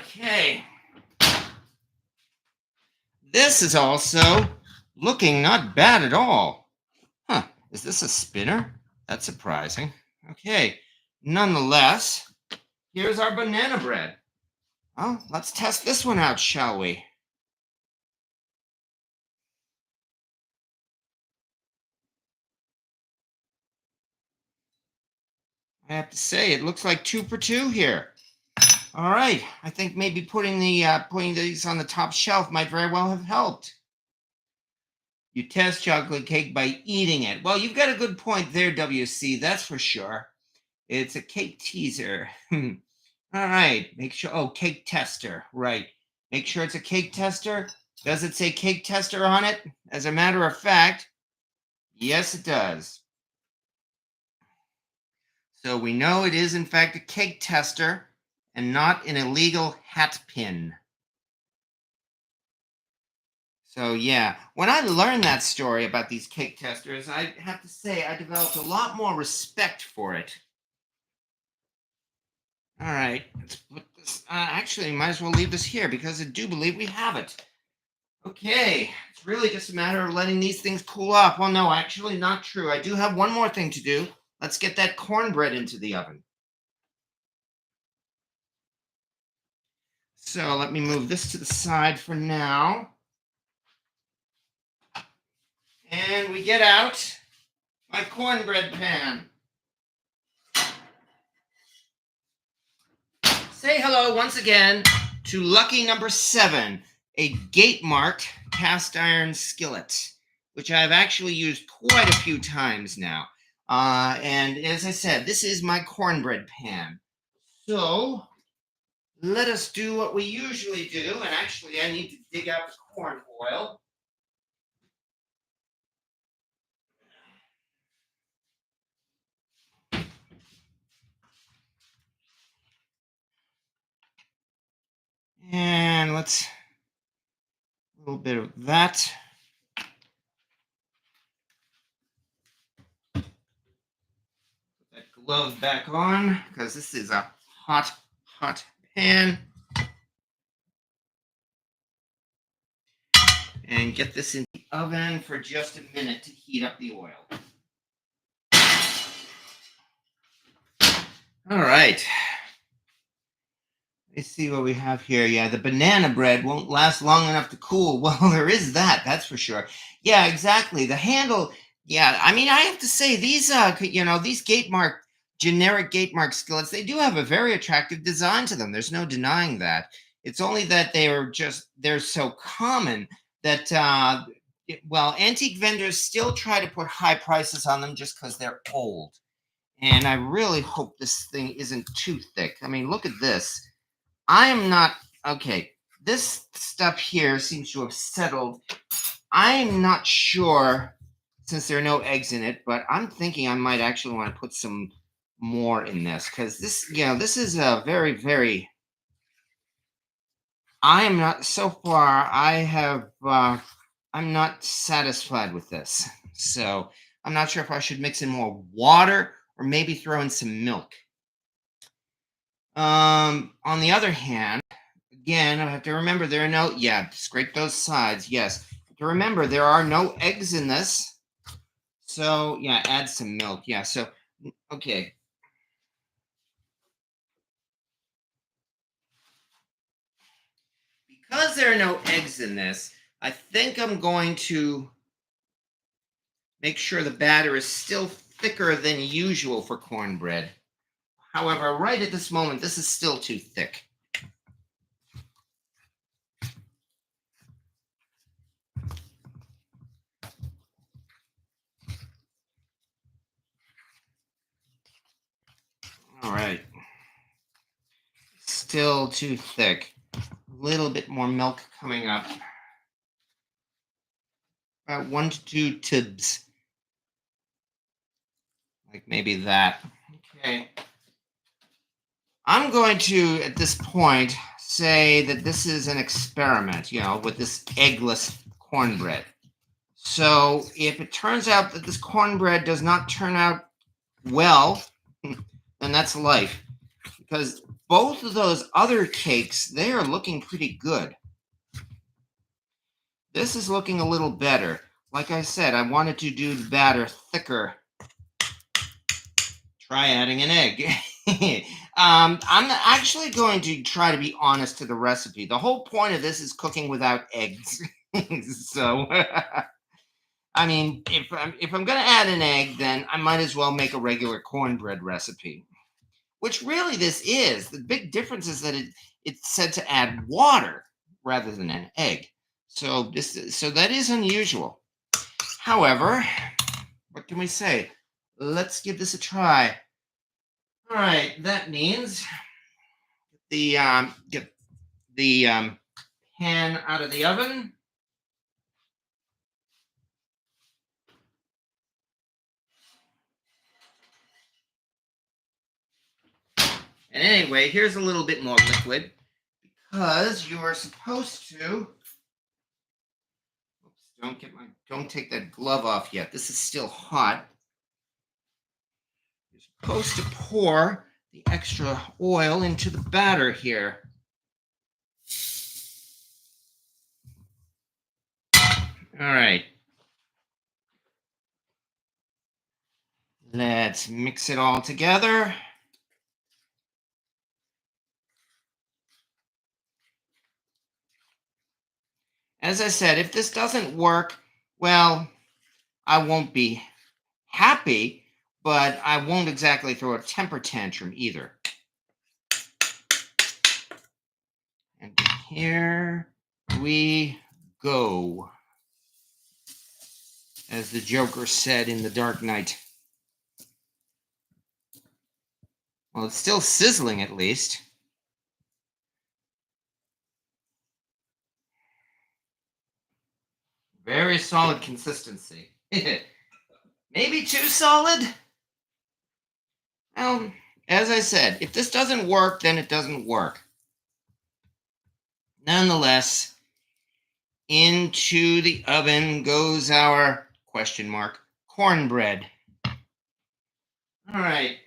Okay. This is also looking not bad at all. Huh, is this a spinner? That's surprising. Okay, nonetheless, here's our banana bread. Well, let's test this one out, shall we? I have to say, it looks like 2 for 2 here. All right, I think maybe putting these on the top shelf might very well have helped. You test chocolate cake by eating it. Well, you've got a good point there, WC, that's for sure. It's a cake teaser. All right, make sure. Oh, cake tester, right. Make sure it's a cake tester. Does it say cake tester on it? As a matter of fact, yes, it does. So we know it is, in fact, a cake tester and not an illegal hat pin. So, yeah, when I learned that story about these cake testers, I have to say I developed a lot more respect for it. All right, let's put this. Actually, might as well leave this here because I do believe we have it. Okay, it's really just a matter of letting these things cool off. Well, no, actually, not true. I do have one more thing to do. Let's get that cornbread into the oven. So let me move this to the side for now. And we get out my cornbread pan. Say hello once again to lucky number 7, a gate marked cast iron skillet, which I've actually used quite a few times now. And as I said, this is my cornbread pan. So let us do what we usually do. And actually, I need to dig out the corn oil. And let's a little bit of that. Put that glove back on because this is a hot, hot pan. And get this in the oven for just a minute to heat up the oil. All right. Let's see what we have here. Yeah, the banana bread won't last long enough to cool. Well, there is that, that's for sure. Yeah, exactly. The handle, yeah, I mean, I have to say these these generic gate mark skillets, they do have a very attractive design to them. There's no denying that. It's only that they're so common that antique vendors still try to put high prices on them just because they're old. And I really hope this thing isn't too thick. I mean, look at this. I am not okay. This stuff here seems to have settled. I am not sure since there are no eggs in it, but I'm thinking I might actually want to put some more in this because this is a very, very. I am not so far. I'm not satisfied with this, so I'm not sure if I should mix in more water or maybe throw in some milk. On the other hand, again, I have to remember there are no, yeah, scrape those sides, yes. To remember, there are no eggs in this. So, yeah, add some milk. Yeah, so, okay. Because there are no eggs in this, I think I'm going to make sure the batter is still thicker than usual for cornbread. However, right at this moment, this is still too thick. All right. Still too thick. A little bit more milk coming up. About 1 to 2 tibs. Like maybe that. Okay. I'm going to, at this point, say that this is an experiment, with this eggless cornbread. So if it turns out that this cornbread does not turn out well, then that's life. Because both of those other cakes, they are looking pretty good. This is looking a little better. Like I said, I wanted to do the batter thicker. Try adding an egg. I'm actually going to try to be honest to the recipe. The whole point of this is cooking without eggs. So, I mean, if I'm going to add an egg, then I might as well make a regular cornbread recipe. Which really this is. The big difference is that it's said to add water rather than an egg. So that is unusual. However, what can we say? Let's give this a try. All right, that means get the pan out of the oven. And anyway, here's a little bit more liquid because you are supposed to. Oops, don't take that glove off yet. This is still hot. You're supposed to pour the extra oil into the batter here. All right. Let's mix it all together. As I said, if this doesn't work, well, I won't be happy, but I won't exactly throw a temper tantrum either. And here we go, as the Joker said in The Dark Knight. Well, it's still sizzling at least. Very solid consistency. Maybe too solid? Well, as I said, if this doesn't work, then it doesn't work. Nonetheless, into the oven goes our cornbread. All right.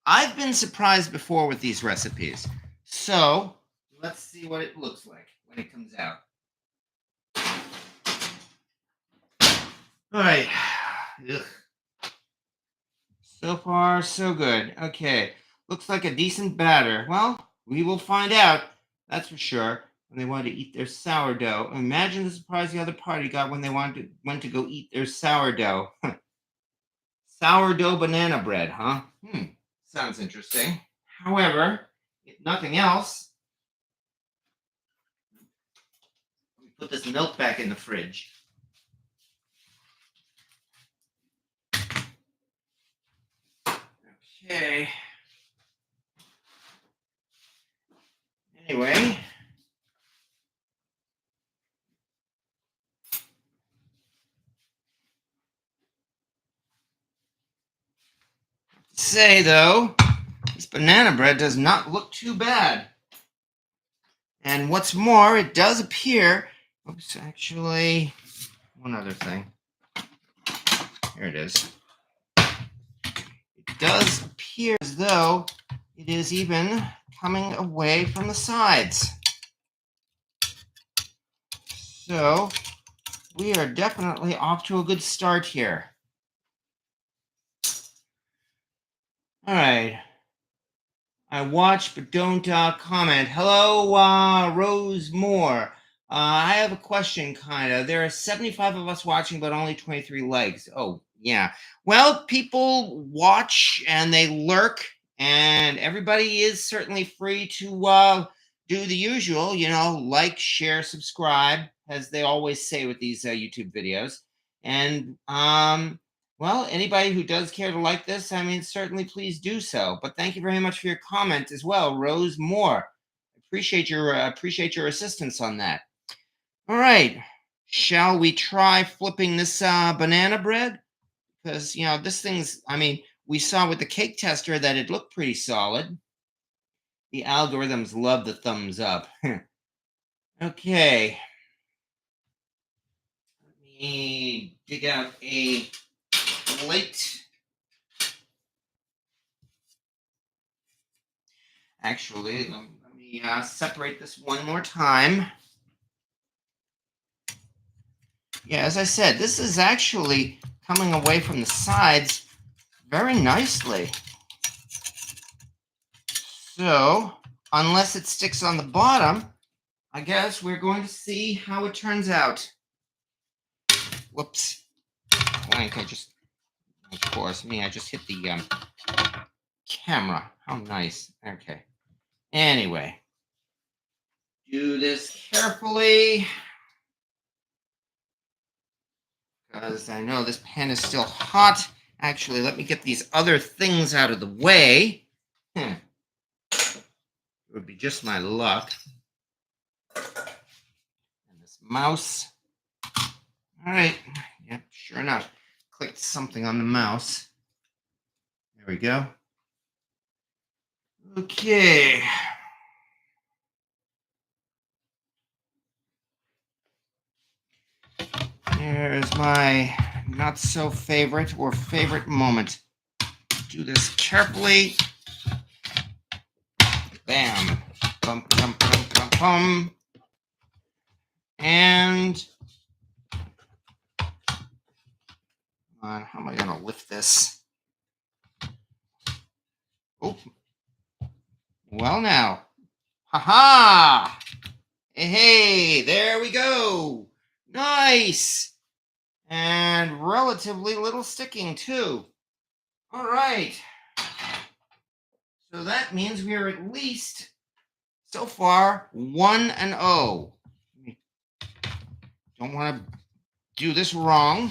I've been surprised before with these recipes. So let's see what it looks like when it comes out. All right. Ugh. So far, so good. Okay. Looks like a decent batter. Well, we will find out. That's for sure. When they wanted to eat their sourdough. Imagine the surprise the other party got when they went to go eat their sourdough. Sourdough banana bread, huh? Sounds interesting. However, if nothing else, let me put this milk back in the fridge. Okay. Anyway. Say though, this banana bread does not look too bad. And what's more, it does appear, oops, actually, one other thing. Here it is. It does appear as though it is even coming away from the sides. So we are definitely off to a good start here. All right. I watch but don't comment. Hello, Rose Moore. I have a question, kind of. There are 75 of us watching, but only 23 likes. Oh, yeah. Well, people watch and they lurk, and everybody is certainly free to do the usual, like, share, subscribe, as they always say with these YouTube videos. And well, anybody who does care to like this, certainly please do so. But thank you very much for your comment as well, Rose Moore. Appreciate your assistance on that. All right, shall we try flipping this banana bread? Because this thing's. We saw with the cake tester that it looked pretty solid. The algorithms love the thumbs up. Okay. Let me dig out a plate. Actually, let me separate this one more time. Yeah, as I said, this is actually coming away from the sides very nicely. So, unless it sticks on the bottom, I guess we're going to see how it turns out. Whoops. Blank, of course, I just hit the camera. How nice. Okay. Anyway, do this carefully, because I know this pan is still hot. Actually, let me get these other things out of the way. It would be just my luck. And this mouse. All right. Yep, sure enough. clicked something on the mouse. There we go. Okay. Here's my not so favorite or favorite moment. Do this carefully. Bam. Bum, bum, bum, bum, bum. And how am I going to lift this? Oh. Well, now. Ha-ha! Hey, there we go. Nice. And relatively little sticking, too. All right. So that means we are at least, so far, 1-0. Don't want to do this wrong.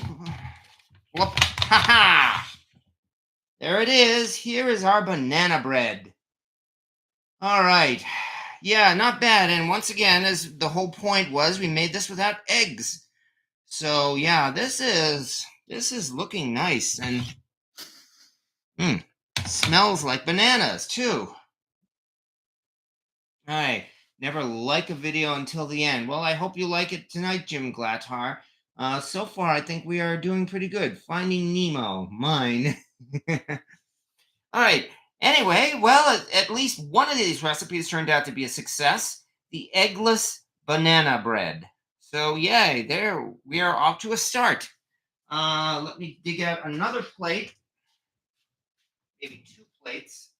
Whoop. Ha-ha! There it is. Here is our banana bread. All right. Yeah, not bad. And once again, as the whole point was, we made this without eggs. So yeah, this is looking nice and smells like bananas too. All right. Never like a video until the end. Well, I hope you like it tonight, Jim Glatar. So far, I think we are doing pretty good. Finding Nemo, mine. All right. Anyway, well, at least one of these recipes turned out to be a success. The eggless banana bread. So yay, there we are off to a start. Let me dig out another plate. Maybe 2 plates.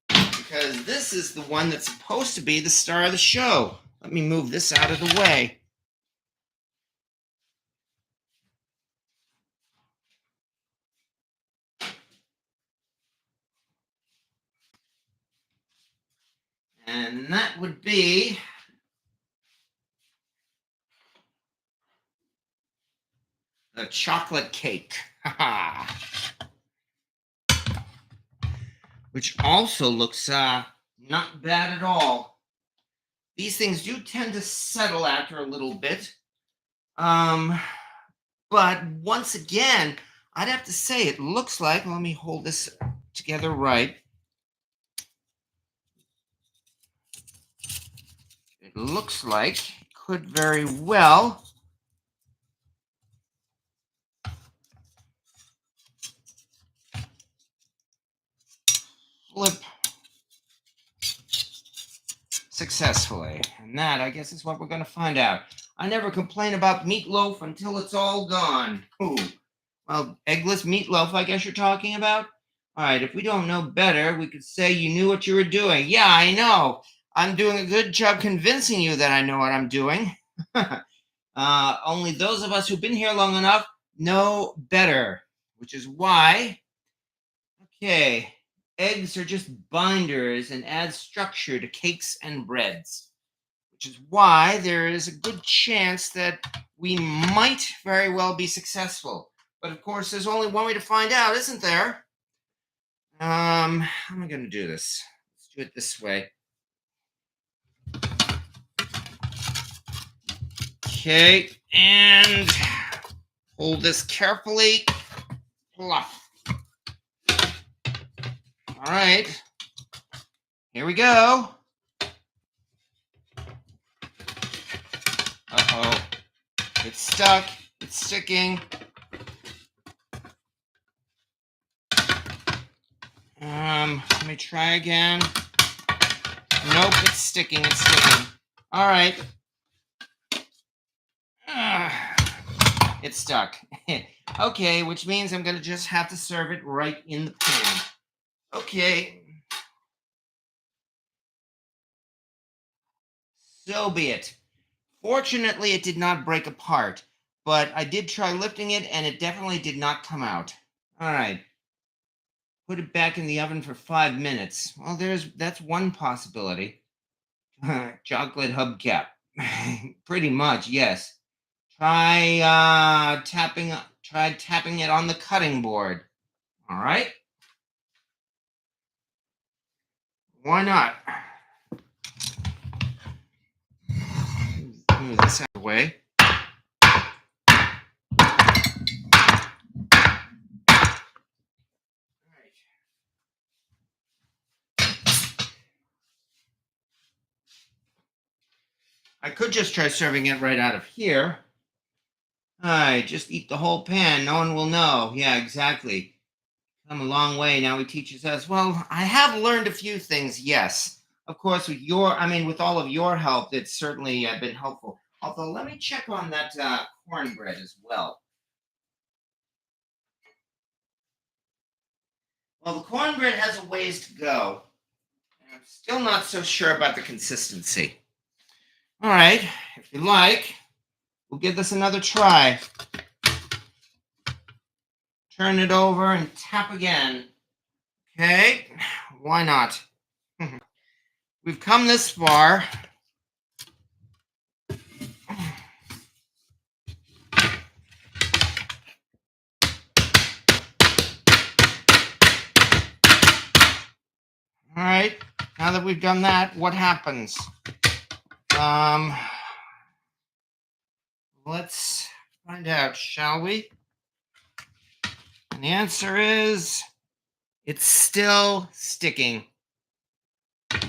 Because this is the one that's supposed to be the star of the show. Let me move this out of the way. And that would be the chocolate cake. Which also looks not bad at all. These things do tend to settle after a little bit. But once again, I'd have to say it looks like, let me hold this together right. It looks like it could very well flip successfully. And that, I guess, is what we're going to find out. I never complain about meatloaf until it's all gone. Ooh. Well, eggless meatloaf, I guess you're talking about? All right, if we don't know better, we could say you knew what you were doing. Yeah, I know. I'm doing a good job convincing you that I know what I'm doing. Only those of us who've been here long enough know better, which is why, okay, eggs are just binders and add structure to cakes and breads, which is why there is a good chance that we might very well be successful. But of course, there's only one way to find out, isn't there? How am I going to do this? Let's do it this way. Okay, and hold this carefully. Plop. All right, here we go. Uh-oh, it's stuck, it's sticking. Let me try again. Nope, it's sticking, it's sticking. All right. It's stuck. Okay, which means I'm going to just have to serve it right in the pan. Okay. So be it. Fortunately, it did not break apart, but I did try lifting it, and it definitely did not come out. All right. Put it back in the oven for 5 minutes. Well, that's one possibility. Chocolate hubcap. Pretty much, yes. Try tapping it on the cutting board. All right. Why not? Move this out of the way. I could just try serving it right out of here. All right, just eat the whole pan. No one will know. Yeah, exactly. Come a long way. Now he teaches us. Well, I have learned a few things. Yes, of course. With all of your help, it's certainly been helpful. Although, let me check on that cornbread as well. Well, the cornbread has a ways to go. And I'm still not so sure about the consistency. All right, if you like, we'll give this another try. Turn it over and tap again. Okay, why not? We've come this far. All right, now that we've done that, what happens? Let's find out, shall we? And the answer is, it's still sticking. All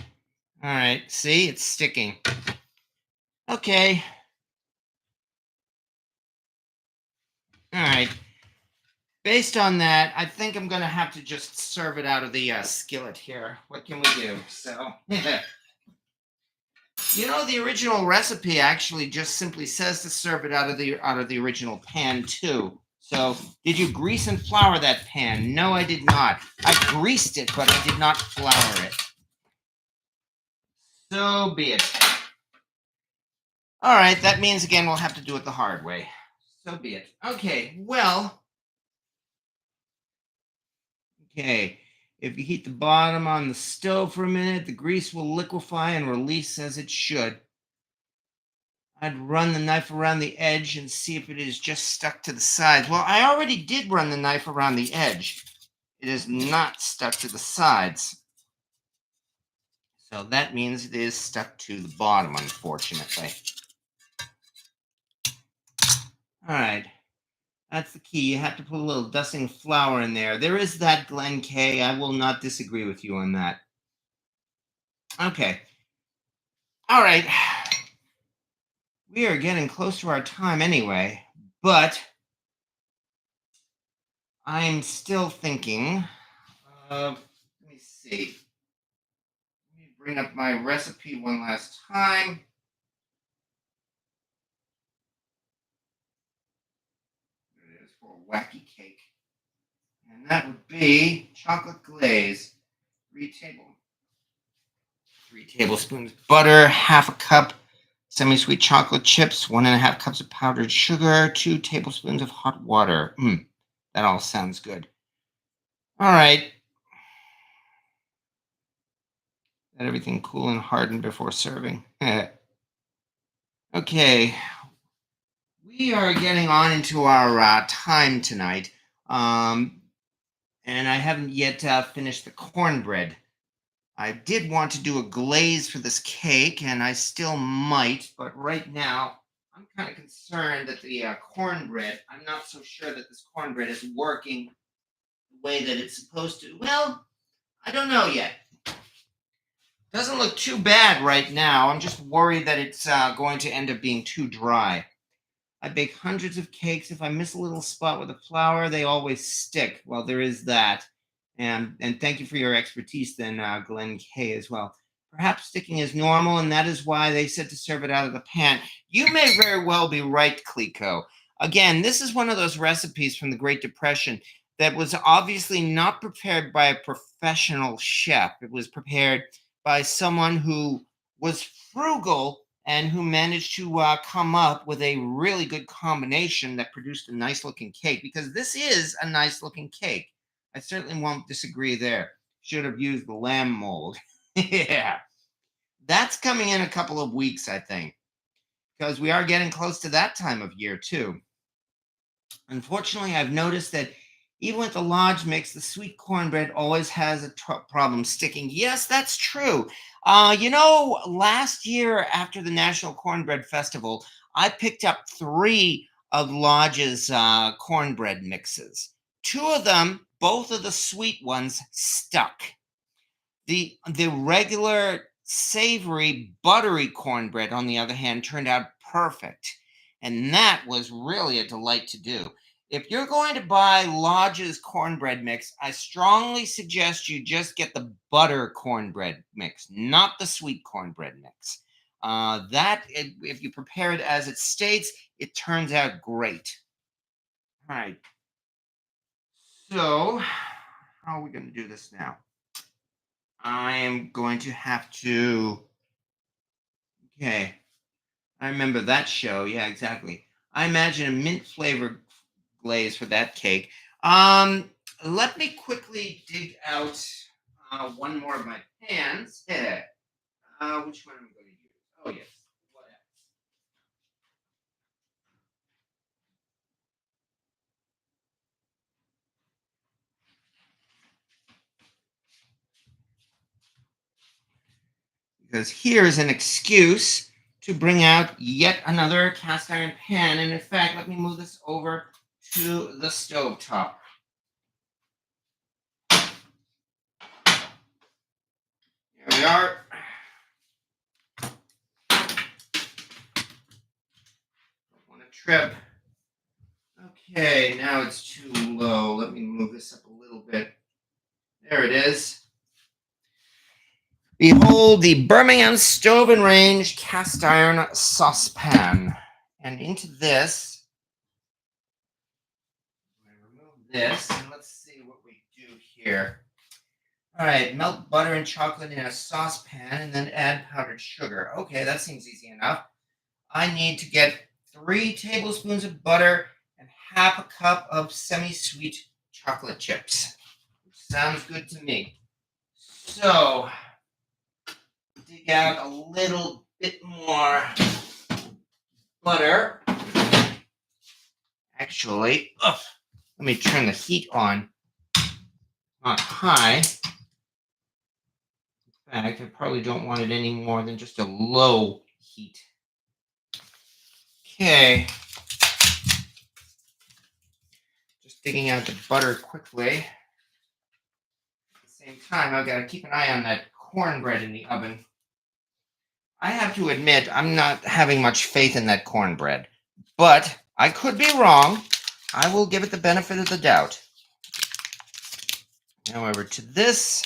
right, see, it's sticking. Okay. All right. Based on that, I think I'm going to have to just serve it out of the skillet here. What can we do? So, the original recipe actually just simply says to serve it out of the original pan too. So, did you grease and flour that pan? No, I did not. I greased it, but I did not flour it. So be it. All right, that means again we'll have to do it the hard way. So be it. Okay, well. Okay, if you heat the bottom on the stove for a minute, the grease will liquefy and release as it should. I'd run the knife around the edge and see if it is just stuck to the sides. Well, I already did run the knife around the edge. It is not stuck to the sides. So that means it is stuck to the bottom, unfortunately. All right. That's the key. You have to put a little dusting of flour in there. There is that, Glen K. I will not disagree with you on that. Okay. All right. We are getting close to our time anyway, but I'm still thinking of, let me see. Let me bring up my recipe one last time. There it is for a wacky cake. And that would be chocolate glaze, 3 tablespoons butter, half a cup semi-sweet chocolate chips, 1.5 cups of powdered sugar, 2 tablespoons of hot water. That all sounds good. All right. Let everything cool and harden before serving. Okay. We are getting on into our time tonight. And I haven't yet finished the cornbread. I did want to do a glaze for this cake, and I still might, but right now I'm kind of concerned that the cornbread, I'm not so sure that this cornbread is working the way that it's supposed to. Well, I don't know yet. Doesn't look too bad right now. I'm just worried that it's going to end up being too dry. I bake hundreds of cakes. If I miss a little spot with the flour, they always stick. Well, there is that. And thank you for your expertise then, Glenn K. as well. Perhaps sticking is normal, and that is why they said to serve it out of the pan. You may very well be right, Clico. Again, this is one of those recipes from the Great Depression that was obviously not prepared by a professional chef. It was prepared by someone who was frugal and who managed to come up with a really good combination that produced a nice looking cake, because this is a nice looking cake. I certainly won't disagree there. Should have used the lamb mold. Yeah. That's coming in a couple of weeks, I think, because we are getting close to that time of year too. Unfortunately, I've noticed that Even with the Lodge mix, the sweet cornbread always has a problem sticking. Yes, that's true. Last year after the National Cornbread Festival, I picked up 3 of Lodge's cornbread mixes. 2 of them, both of the sweet ones, stuck. The regular savory buttery cornbread, on the other hand, turned out perfect, and that was really a delight to do. If you're going to buy Lodge's cornbread mix, I strongly suggest you just get the butter cornbread mix, not the sweet cornbread mix. If you prepare it as it states, it turns out great. All right. So, how are we going to do this now? I am going to have to. Okay. I remember that show. Yeah, exactly. I imagine a mint flavored glaze for that cake. Let me quickly dig out one more of my pans. Yeah. Which one am I going to use? Oh, yes. What else? Because here's an excuse to bring out yet another cast iron pan. And in fact, let me move this over to the stove top. Here we are. Don't want to trip. Okay, now it's too low. Let me move this up a little bit. There it is. Behold the Birmingham Stove and Range cast iron saucepan. And into this, I'm going to remove this, and let's see what we do here. All right, melt butter and chocolate in a saucepan and then add powdered sugar. Okay, that seems easy enough. I need to get 3 tablespoons of butter and half a cup of semi-sweet chocolate chips. Which sounds good to me. So, dig out a little bit more butter. Actually, let me turn the heat on. Not high. In fact, I probably don't want it any more than just a low heat. Okay. Just digging out the butter quickly. At the same time, I've got to keep an eye on that cornbread in the oven. I have to admit, I'm not having much faith in that cornbread, but I could be wrong. I will give it the benefit of the doubt. However, to this,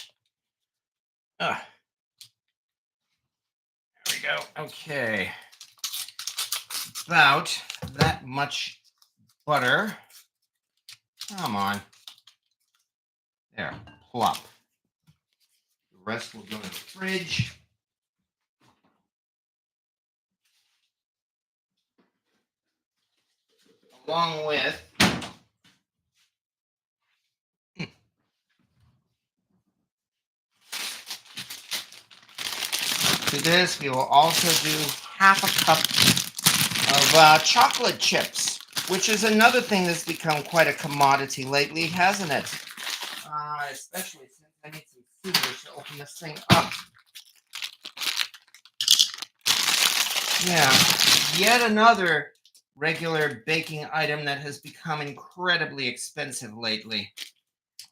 there we go. Okay, about that much butter. Come on. There, plop. The rest will go in the fridge. Along with to this, we will also do half a cup of chocolate chips, which is another thing that's become quite a commodity lately, hasn't it? Especially since I need some scissors to open this thing up. Yeah, yet another regular baking item that has become incredibly expensive lately.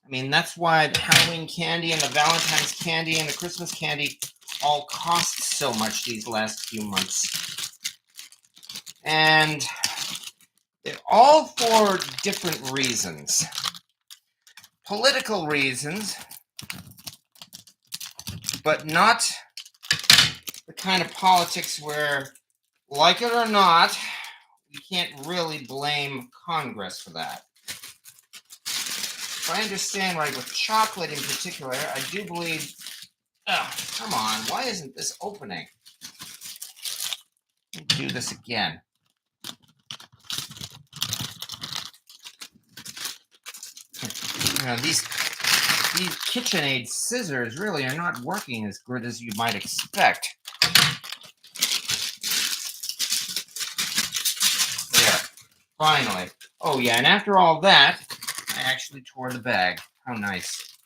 I mean, that's why the Halloween candy and the Valentine's candy and the Christmas candy all cost so much these last few months. And they're all for different reasons. Political reasons, but not the kind of politics where, like it or not, we can't really blame Congress for that. If I understand right, with chocolate in particular, I do believe... come on, why isn't this opening? Let me do this again. These KitchenAid scissors really are not working as good as you might expect. There, finally. Oh yeah, and after all that, I actually tore the bag. How nice.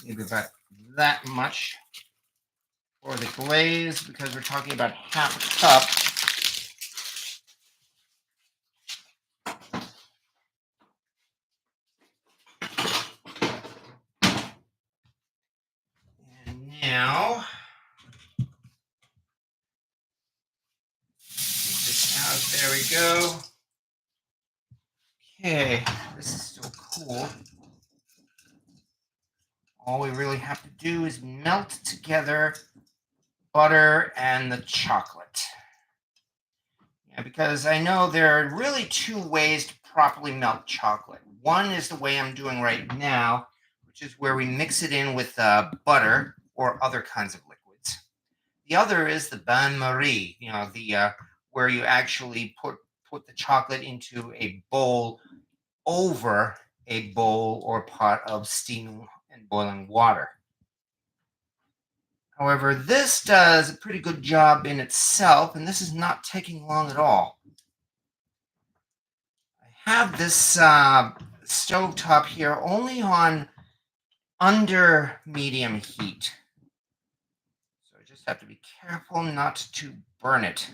Maybe about that much for the glaze, because we're talking about half a cup. And now, take this out. There we go. Okay, this is still cool. All we really have to do is melt together butter and the chocolate. Yeah, because I know there are really two ways to properly melt chocolate. One is the way I'm doing right now, which is where we mix it in with butter or other kinds of liquids. The other is the bain marie, the where you actually put the chocolate into a bowl over a bowl or pot of steaming and boiling water. However, this does a pretty good job in itself, and this is not taking long at all. I have this stovetop here only on under medium heat. So I just have to be careful not to burn it.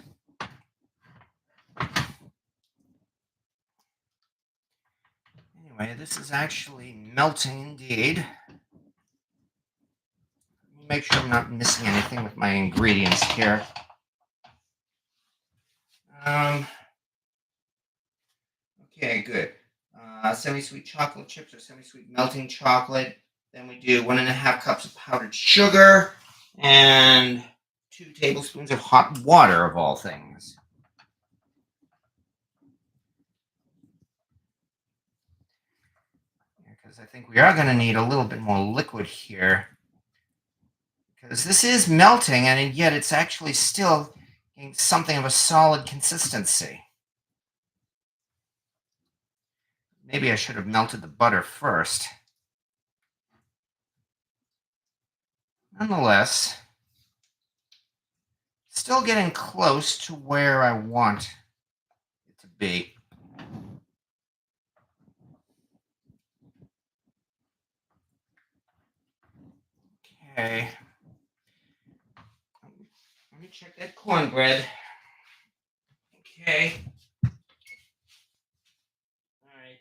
Anyway, this is actually melting indeed. Make sure I'm not missing anything with my ingredients here. Okay, good. Semi-sweet chocolate chips or semi-sweet melting chocolate. Then we do 1.5 cups of powdered sugar and 2 tablespoons of hot water, of all things. Because I think we are going to need a little bit more liquid here. Because this is melting, and yet it's actually still getting something of a solid consistency. Maybe I should have melted the butter first. Nonetheless, still getting close to where I want it to be. Okay. Let me check that cornbread. Okay. All right.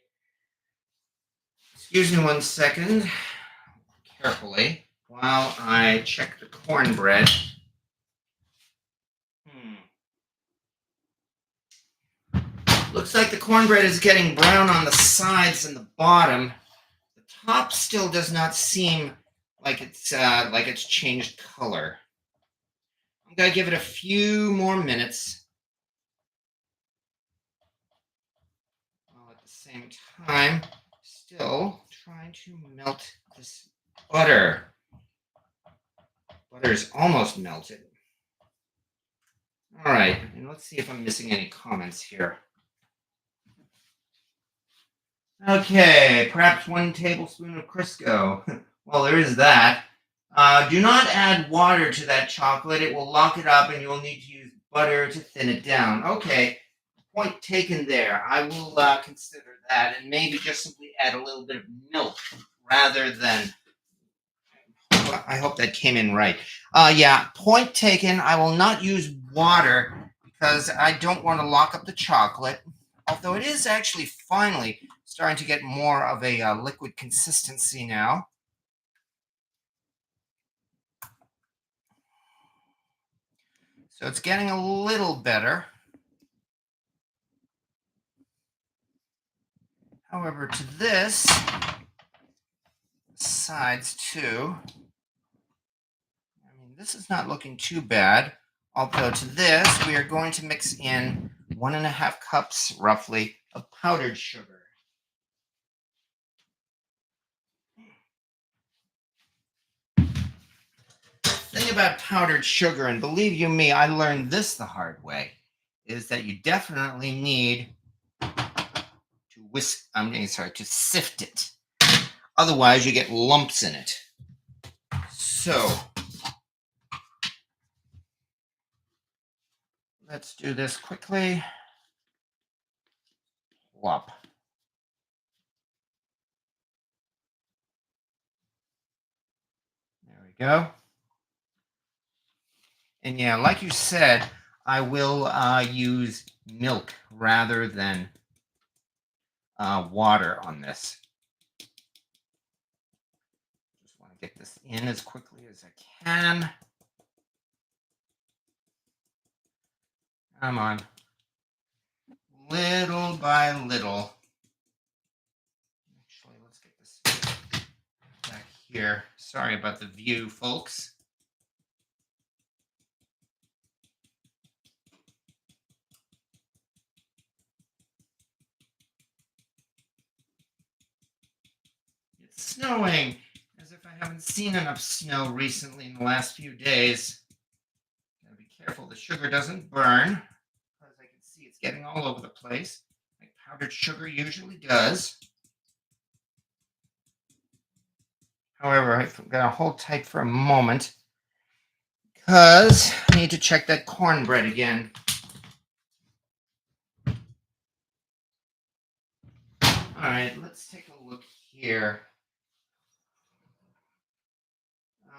Excuse me 1 second. Carefully while I check the cornbread. Looks like the cornbread is getting brown on the sides and the bottom. The top still does not seem like it's changed color. I'm gonna give it a few more minutes. While at the same time, still trying to melt this butter. Butter is almost melted. All right, and let's see if I'm missing any comments here. Okay, perhaps 1 tablespoon of Crisco. Well, there is that. Do not add water to that chocolate. It will lock it up and you will need to use butter to thin it down. Okay, point taken there. I will consider that and maybe just simply add a little bit of milk rather than... Well, I hope that came in right. Yeah, point taken. I will not use water because I don't want to lock up the chocolate. Although it is actually finally starting to get more of a liquid consistency now. So it's getting a little better. However, to this, sides too, I mean, this is not looking too bad. Although to this, we are going to mix in 1.5 cups, roughly, of powdered sugar. Thing about powdered sugar, and believe you me, I learned this the hard way, is that you definitely need to sift it. Otherwise, you get lumps in it. So, let's do this quickly. Plop. go. And yeah, like you said, I will use milk rather than water on this. Just want to get this in as quickly as I can. Come on. Little by little. Actually, let's get this back here. Sorry about the view, folks. It's snowing, as if I haven't seen enough snow recently in the last few days. Gotta be careful the sugar doesn't burn, because I can see it's getting all over the place, like powdered sugar usually does. However, I'm going to hold tight for a moment, because I need to check that cornbread again. All right, let's take a look here.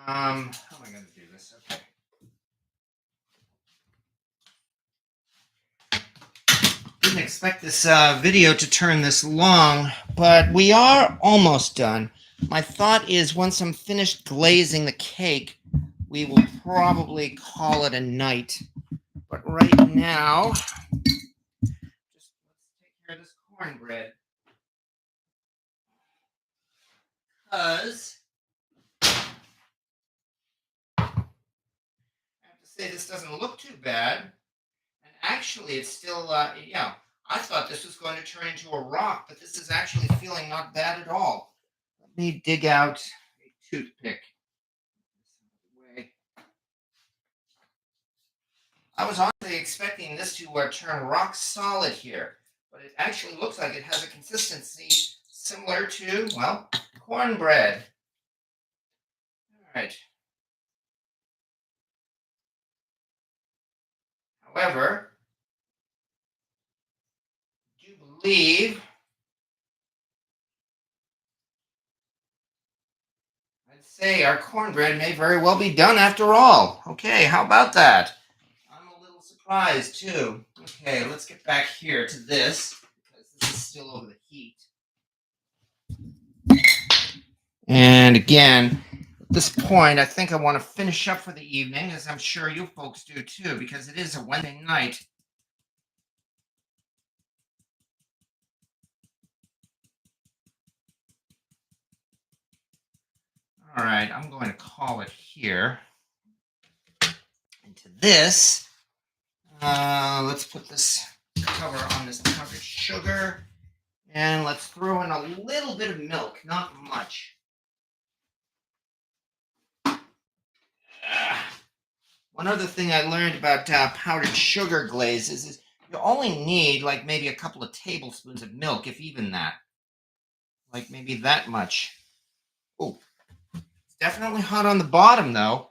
How am I going to do this? Okay. Didn't expect this video to turn this long, but we are almost done. My thought is once I'm finished glazing the cake, we will probably call it a night. But right now, just let's take care of this cornbread. Because I have to say this doesn't look too bad. And actually, it's still, yeah, I thought this was going to turn into a rock, but this is actually feeling not bad at all. Let me dig out a toothpick. I was honestly expecting this to turn rock solid here, but it actually looks like it has a consistency similar to, well, cornbread. All right. However, I do believe I'd say our cornbread may very well be done after all. Okay, how about that? I'm a little surprised too. Okay, let's get back here to this because this is still over the heat. And again, at this point, I think I want to finish up for the evening, as I'm sure you folks do too, because it is a Wednesday night. All right, I'm going to call it here. Into this, let's put this cover on this powdered sugar, and let's throw in a little bit of milk, not much. One other thing I learned about powdered sugar glazes is you only need like maybe a couple of tablespoons of milk, if even that. Like maybe that much. Oh, it's definitely hot on the bottom though.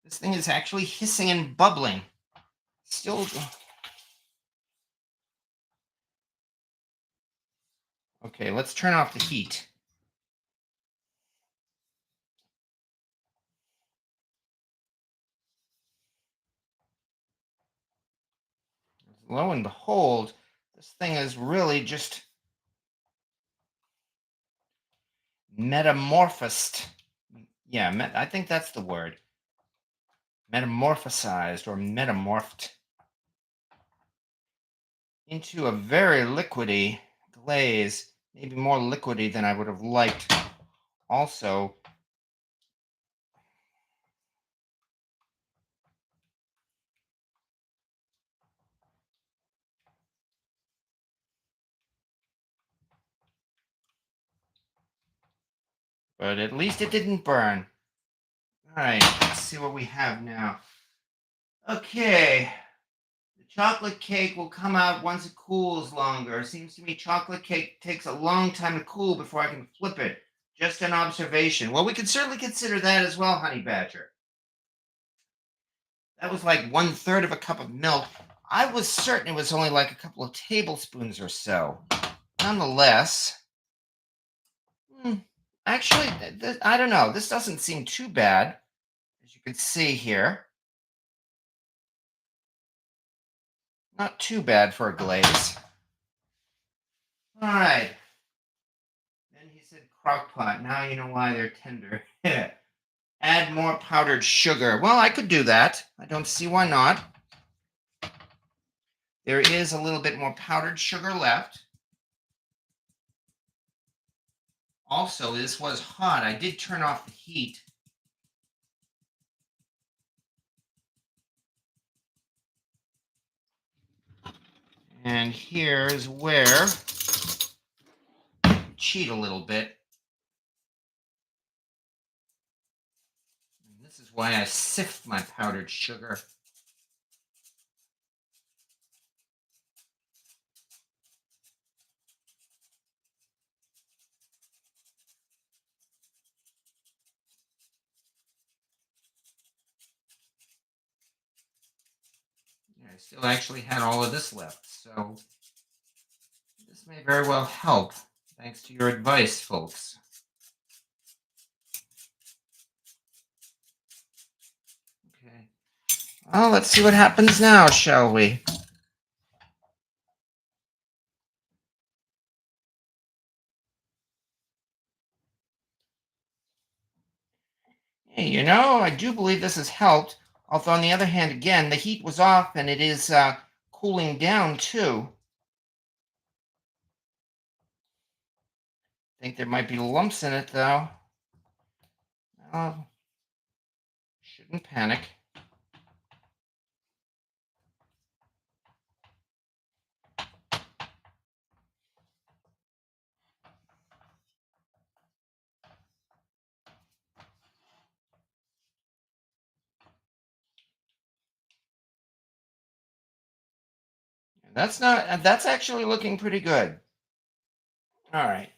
This thing is actually hissing and bubbling. Still. Okay, let's turn off the heat. Lo and behold, this thing is really just metamorphosed. Yeah, I think that's the word. Metamorphosized or metamorphed into a very liquidy glaze, maybe more liquidy than I would have liked. Also, but at least it didn't burn. All right, let's see what we have now. Okay, the chocolate cake will come out once it cools longer. Seems to me chocolate cake takes a long time to cool before I can flip it. Just an observation. Well, we could certainly consider that as well, honey badger. That was like 1/3 of a cup of milk. I was certain it was only like a couple of tablespoons or so. Nonetheless, Actually, I don't know. This doesn't seem too bad, as you can see here. Not too bad for a glaze. All right. Then he said crock pot. Now you know why they're tender. Add more powdered sugar. Well, I could do that. I don't see why not. There is a little bit more powdered sugar left. Also, this was hot. I did turn off the heat. And here's where cheat a little bit. And this is why I sift my powdered sugar. I still actually had all of this left, so this may very well help, thanks to your advice, folks. Okay. Well, let's see what happens now, shall we? Hey, I do believe this has helped. Although, on the other hand, again, the heat was off and it is cooling down too. I think there might be lumps in it, though. Shouldn't panic. That's actually looking pretty good. All right.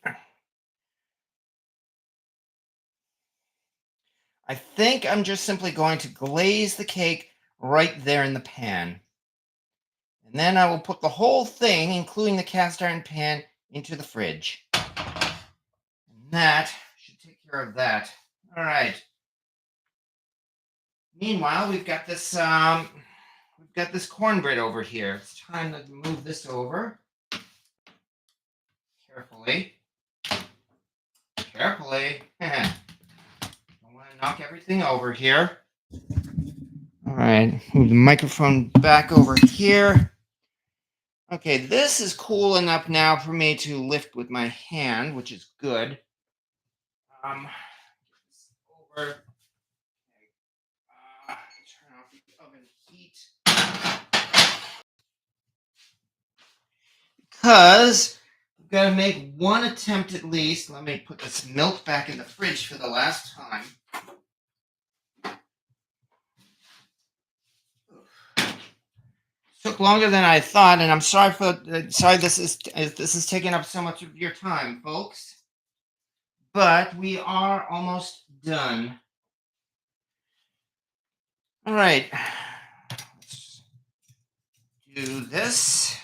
I think I'm just simply going to glaze the cake right there in the pan. And then I will put the whole thing, including the cast iron pan, into the fridge. And that should take care of that. All right. Meanwhile, we've got this cornbread over here. It's time to move this over. Carefully. Carefully. Don't want to knock everything over here. All right, move the microphone back over here. Okay, this is cool enough now for me to lift with my hand, which is good. Over. Turn off the oven heat. Because we've got to make one attempt at least. Let me put this milk back in the fridge for the last time. Took longer than I thought, and I'm sorry this is taking up so much of your time, folks. But we are almost done. All right. Let's do this.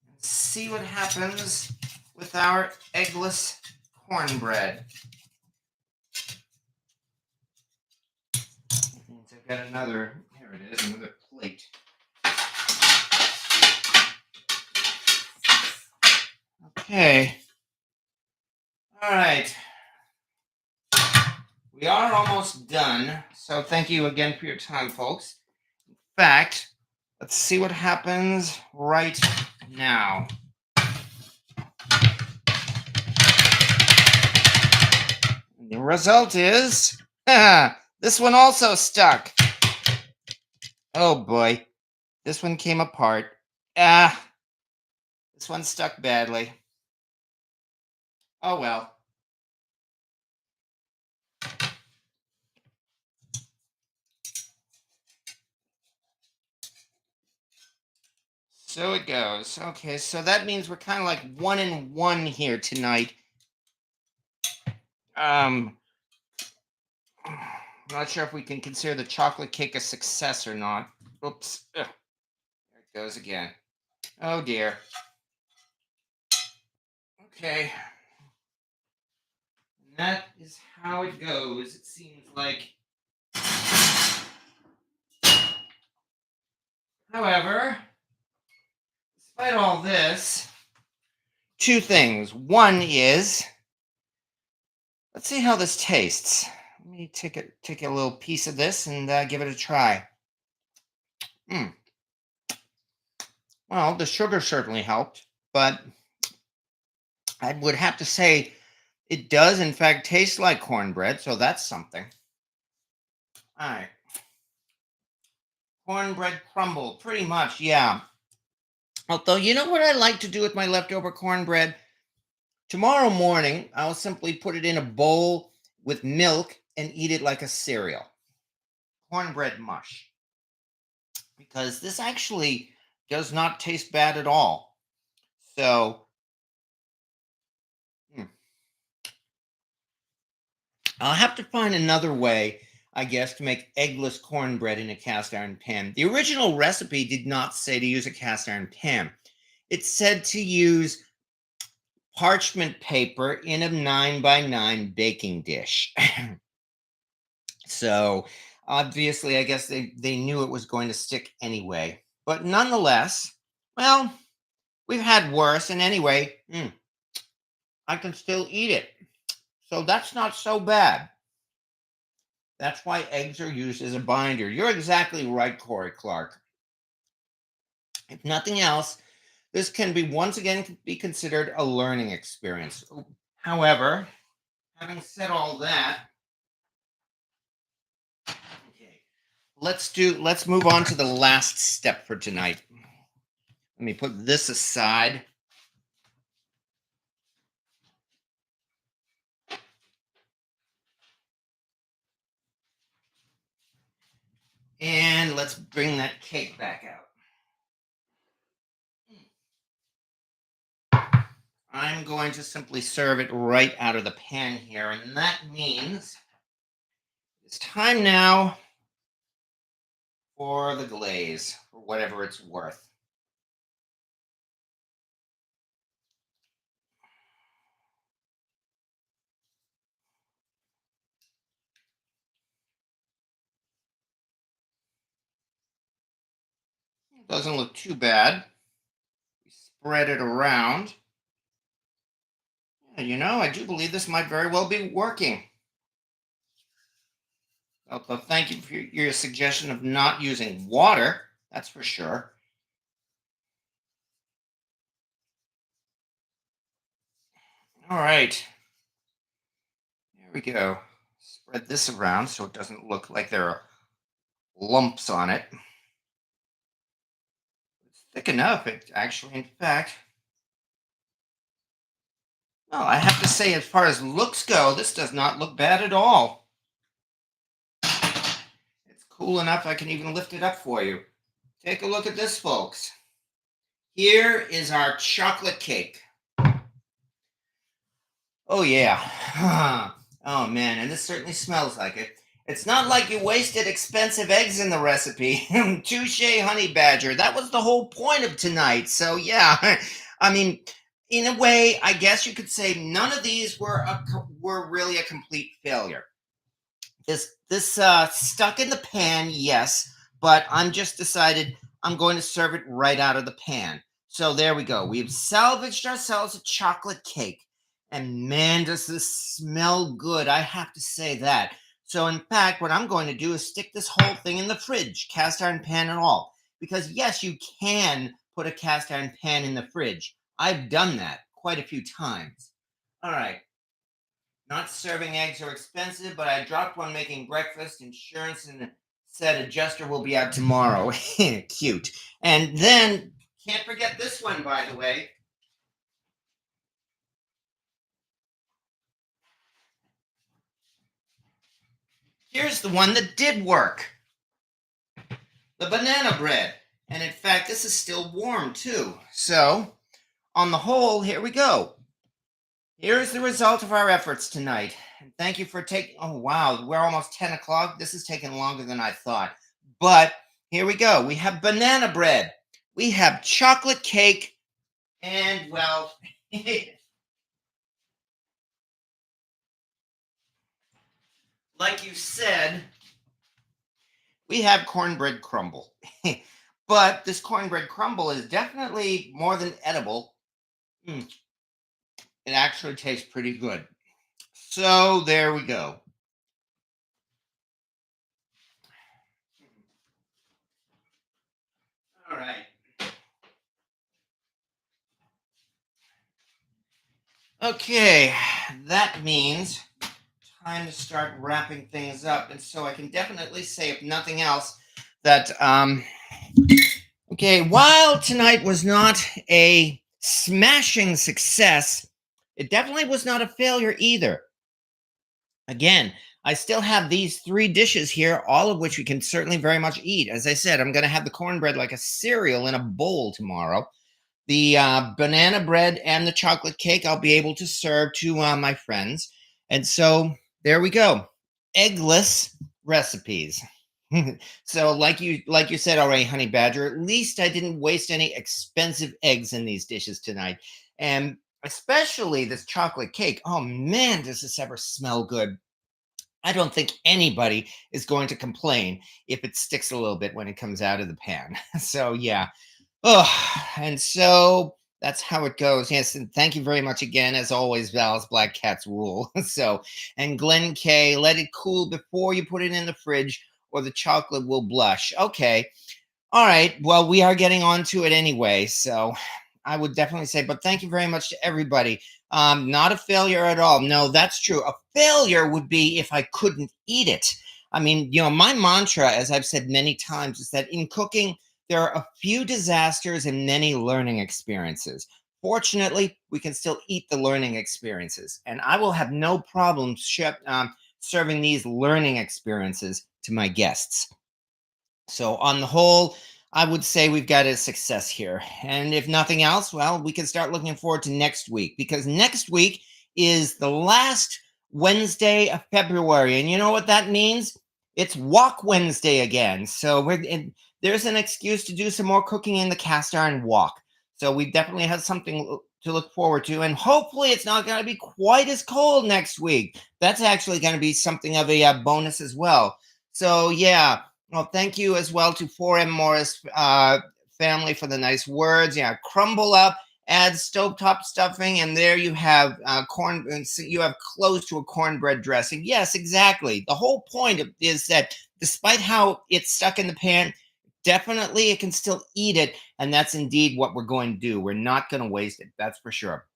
And see what happens with our eggless cornbread. I've got another, here it is, another plate. Okay. All right. We are almost done, so thank you again for your time, folks. In fact, let's see what happens right now. And the result is, this one also stuck. Oh boy, this one came apart. This one stuck badly. Oh well. So it goes. Okay, so that means we're kind of like 1-1 here tonight. I'm not sure if we can consider the chocolate cake a success or not. Oops. Ugh. There it goes again. Oh dear. Okay. And that is how it goes, it seems like. However, despite all this, two things. One is, let's see how this tastes. Let me take a little piece of this and give it a try. Mm. Well, the sugar certainly helped, but I would have to say it does, in fact, taste like cornbread, so that's something. All right. Cornbread crumble, pretty much, yeah. Although, you know what I like to do with my leftover cornbread? Tomorrow morning, I'll simply put it in a bowl with milk and eat it like a cereal. Cornbread mush. Because this actually does not taste bad at all. So, I'll have to find another way, I guess, to make eggless cornbread in a cast iron pan. The original recipe did not say to use a cast iron pan. It said to use parchment paper in a 9x9 baking dish. So obviously, I guess they knew it was going to stick anyway. But nonetheless, well, we've had worse. And anyway, I can still eat it. So that's not so bad. That's why eggs are used as a binder. You're exactly right, Corey Clark. If nothing else, this can be once again be considered a learning experience. However, having said all that, okay, let's move on to the last step for tonight. Let me put this aside. And let's bring that cake back out. I'm going to simply serve it right out of the pan here, and that means it's time now for the glaze, for whatever it's worth. It doesn't look too bad. We spread it around. And I do believe this might very well be working. Although, thank you for your suggestion of not using water, that's for sure. All right. There we go. Spread this around so it doesn't look like there are lumps on it. It's thick enough. It actually, in fact, well, I have to say, as far as looks go, this does not look bad at all. It's cool enough I can even lift it up for you. Take a look at this, folks. Here is our chocolate cake. Oh, yeah. Oh, man, and this certainly smells like it. It's not like you wasted expensive eggs in the recipe. Touche, honey badger. That was the whole point of tonight. So, yeah, I mean, in a way, I guess you could say none of these were really a complete failure. This stuck in the pan, yes, but I'm just decided I'm going to serve it right out of the pan. So there we go. We've salvaged ourselves a chocolate cake. And man, does this smell good. I have to say that. So in fact, what I'm going to do is stick this whole thing in the fridge, cast iron pan and all. Because yes, you can put a cast iron pan in the fridge. I've done that quite a few times. All right. Not serving eggs are expensive, but I dropped one making breakfast. Insurance and said adjuster will be out tomorrow. Cute. And then, can't forget this one, by the way. Here's the one that did work. The banana bread. And in fact, this is still warm too. So, on the whole, here we go. Here's the result of our efforts tonight. And thank you for taking. Oh, wow. We're almost 10 o'clock. This is taking longer than I thought. But here we go. We have banana bread. We have chocolate cake. And, well, like you said, we have cornbread crumble. But this cornbread crumble is definitely more than edible. Mm, it actually tastes pretty good. So there we go. All right. Okay, that means time to start wrapping things up. And so I can definitely say, if nothing else, that okay, while tonight was not a smashing success, it definitely was not a failure either. Again, I still have these three dishes here, all of which we can certainly very much eat. As I said, I'm going to have the cornbread like a cereal in a bowl tomorrow. The banana bread and the chocolate cake I'll be able to serve to my friends. And so there we go. Eggless recipes. So like you said already, Honey Badger, at least I didn't waste any expensive eggs in these dishes tonight. And especially this chocolate cake. Oh man, does this ever smell good. I don't think anybody is going to complain if it sticks a little bit when it comes out of the pan. So yeah. Oh, and so that's how it goes. Yes, and thank you very much again, as always, Val's Black Cats rule. So, and Glen K, let it cool before you put it in the fridge, or the chocolate will blush. Okay, all right. Well, we are getting on to it anyway. So I would definitely say, but thank you very much to everybody. Not a failure at all. No, that's true. A failure would be if I couldn't eat it. I mean, my mantra, as I've said many times, is that in cooking, there are a few disasters and many learning experiences. Fortunately, we can still eat the learning experiences. And I will have no problem serving these learning experiences to my guests. So, on the whole, I would say we've got a success here. And if nothing else, well, we can start looking forward to next week, because next week is the last Wednesday of February. And you know what that means? It's Walk Wednesday again. So, there's an excuse to do some more cooking in the cast iron wok. So, we definitely have something to look forward to. And hopefully, it's not going to be quite as cold next week. That's actually going to be something of a bonus as well. So, yeah. Well, thank you as well to 4M Morris family for the nice words. Yeah, crumble up, add stovetop stuffing, and there you have corn. You have close to a cornbread dressing. Yes, exactly. The whole point is that despite how it's stuck in the pan, definitely it can still eat it, and that's indeed what we're going to do. We're not going to waste it. That's for sure.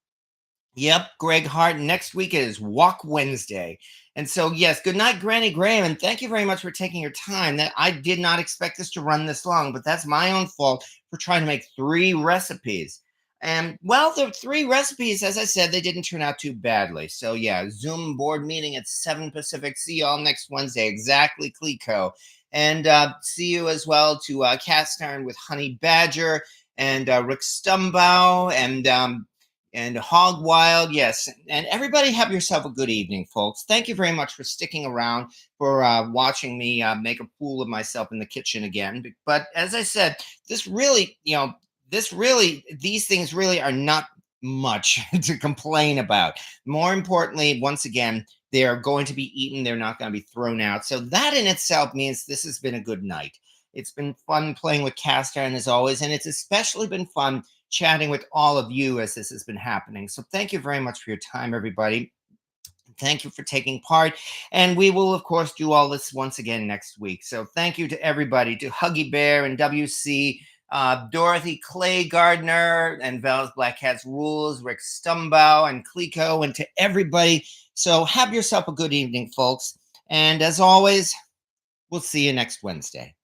Yep, Greg Hart. Next week is Walk Wednesday. And so, yes, good night, Granny Graham. And thank you very much for taking your time. That I did not expect this to run this long, but that's my own fault for trying to make three recipes. And well, the three recipes, as I said, they didn't turn out too badly. So, yeah, Zoom board meeting at 7 Pacific. See you all next Wednesday. Exactly, Clico. And see you as well to Cast Iron with Honey Badger and Rick Stumbow and Hog Wild, yes. And everybody have yourself a good evening, folks. Thank you very much for sticking around, for watching me make a fool of myself in the kitchen again. But as I said, this really, these things really are not much to complain about. More importantly, once again, they are going to be eaten. They're not going to be thrown out. So that in itself means this has been a good night. It's been fun playing with cast iron as always, and it's especially been fun chatting with all of you as this has been happening. So thank you very much for your time, everybody. Thank you for taking part. And we will, of course, do all this once again next week. So thank you to everybody, to Huggy Bear and WC, Dorothy Clay Gardner and Val's Black Cats Rules, Rick Stumbow and Clico, and to everybody. So have yourself a good evening, folks. And as always, we'll see you next Wednesday.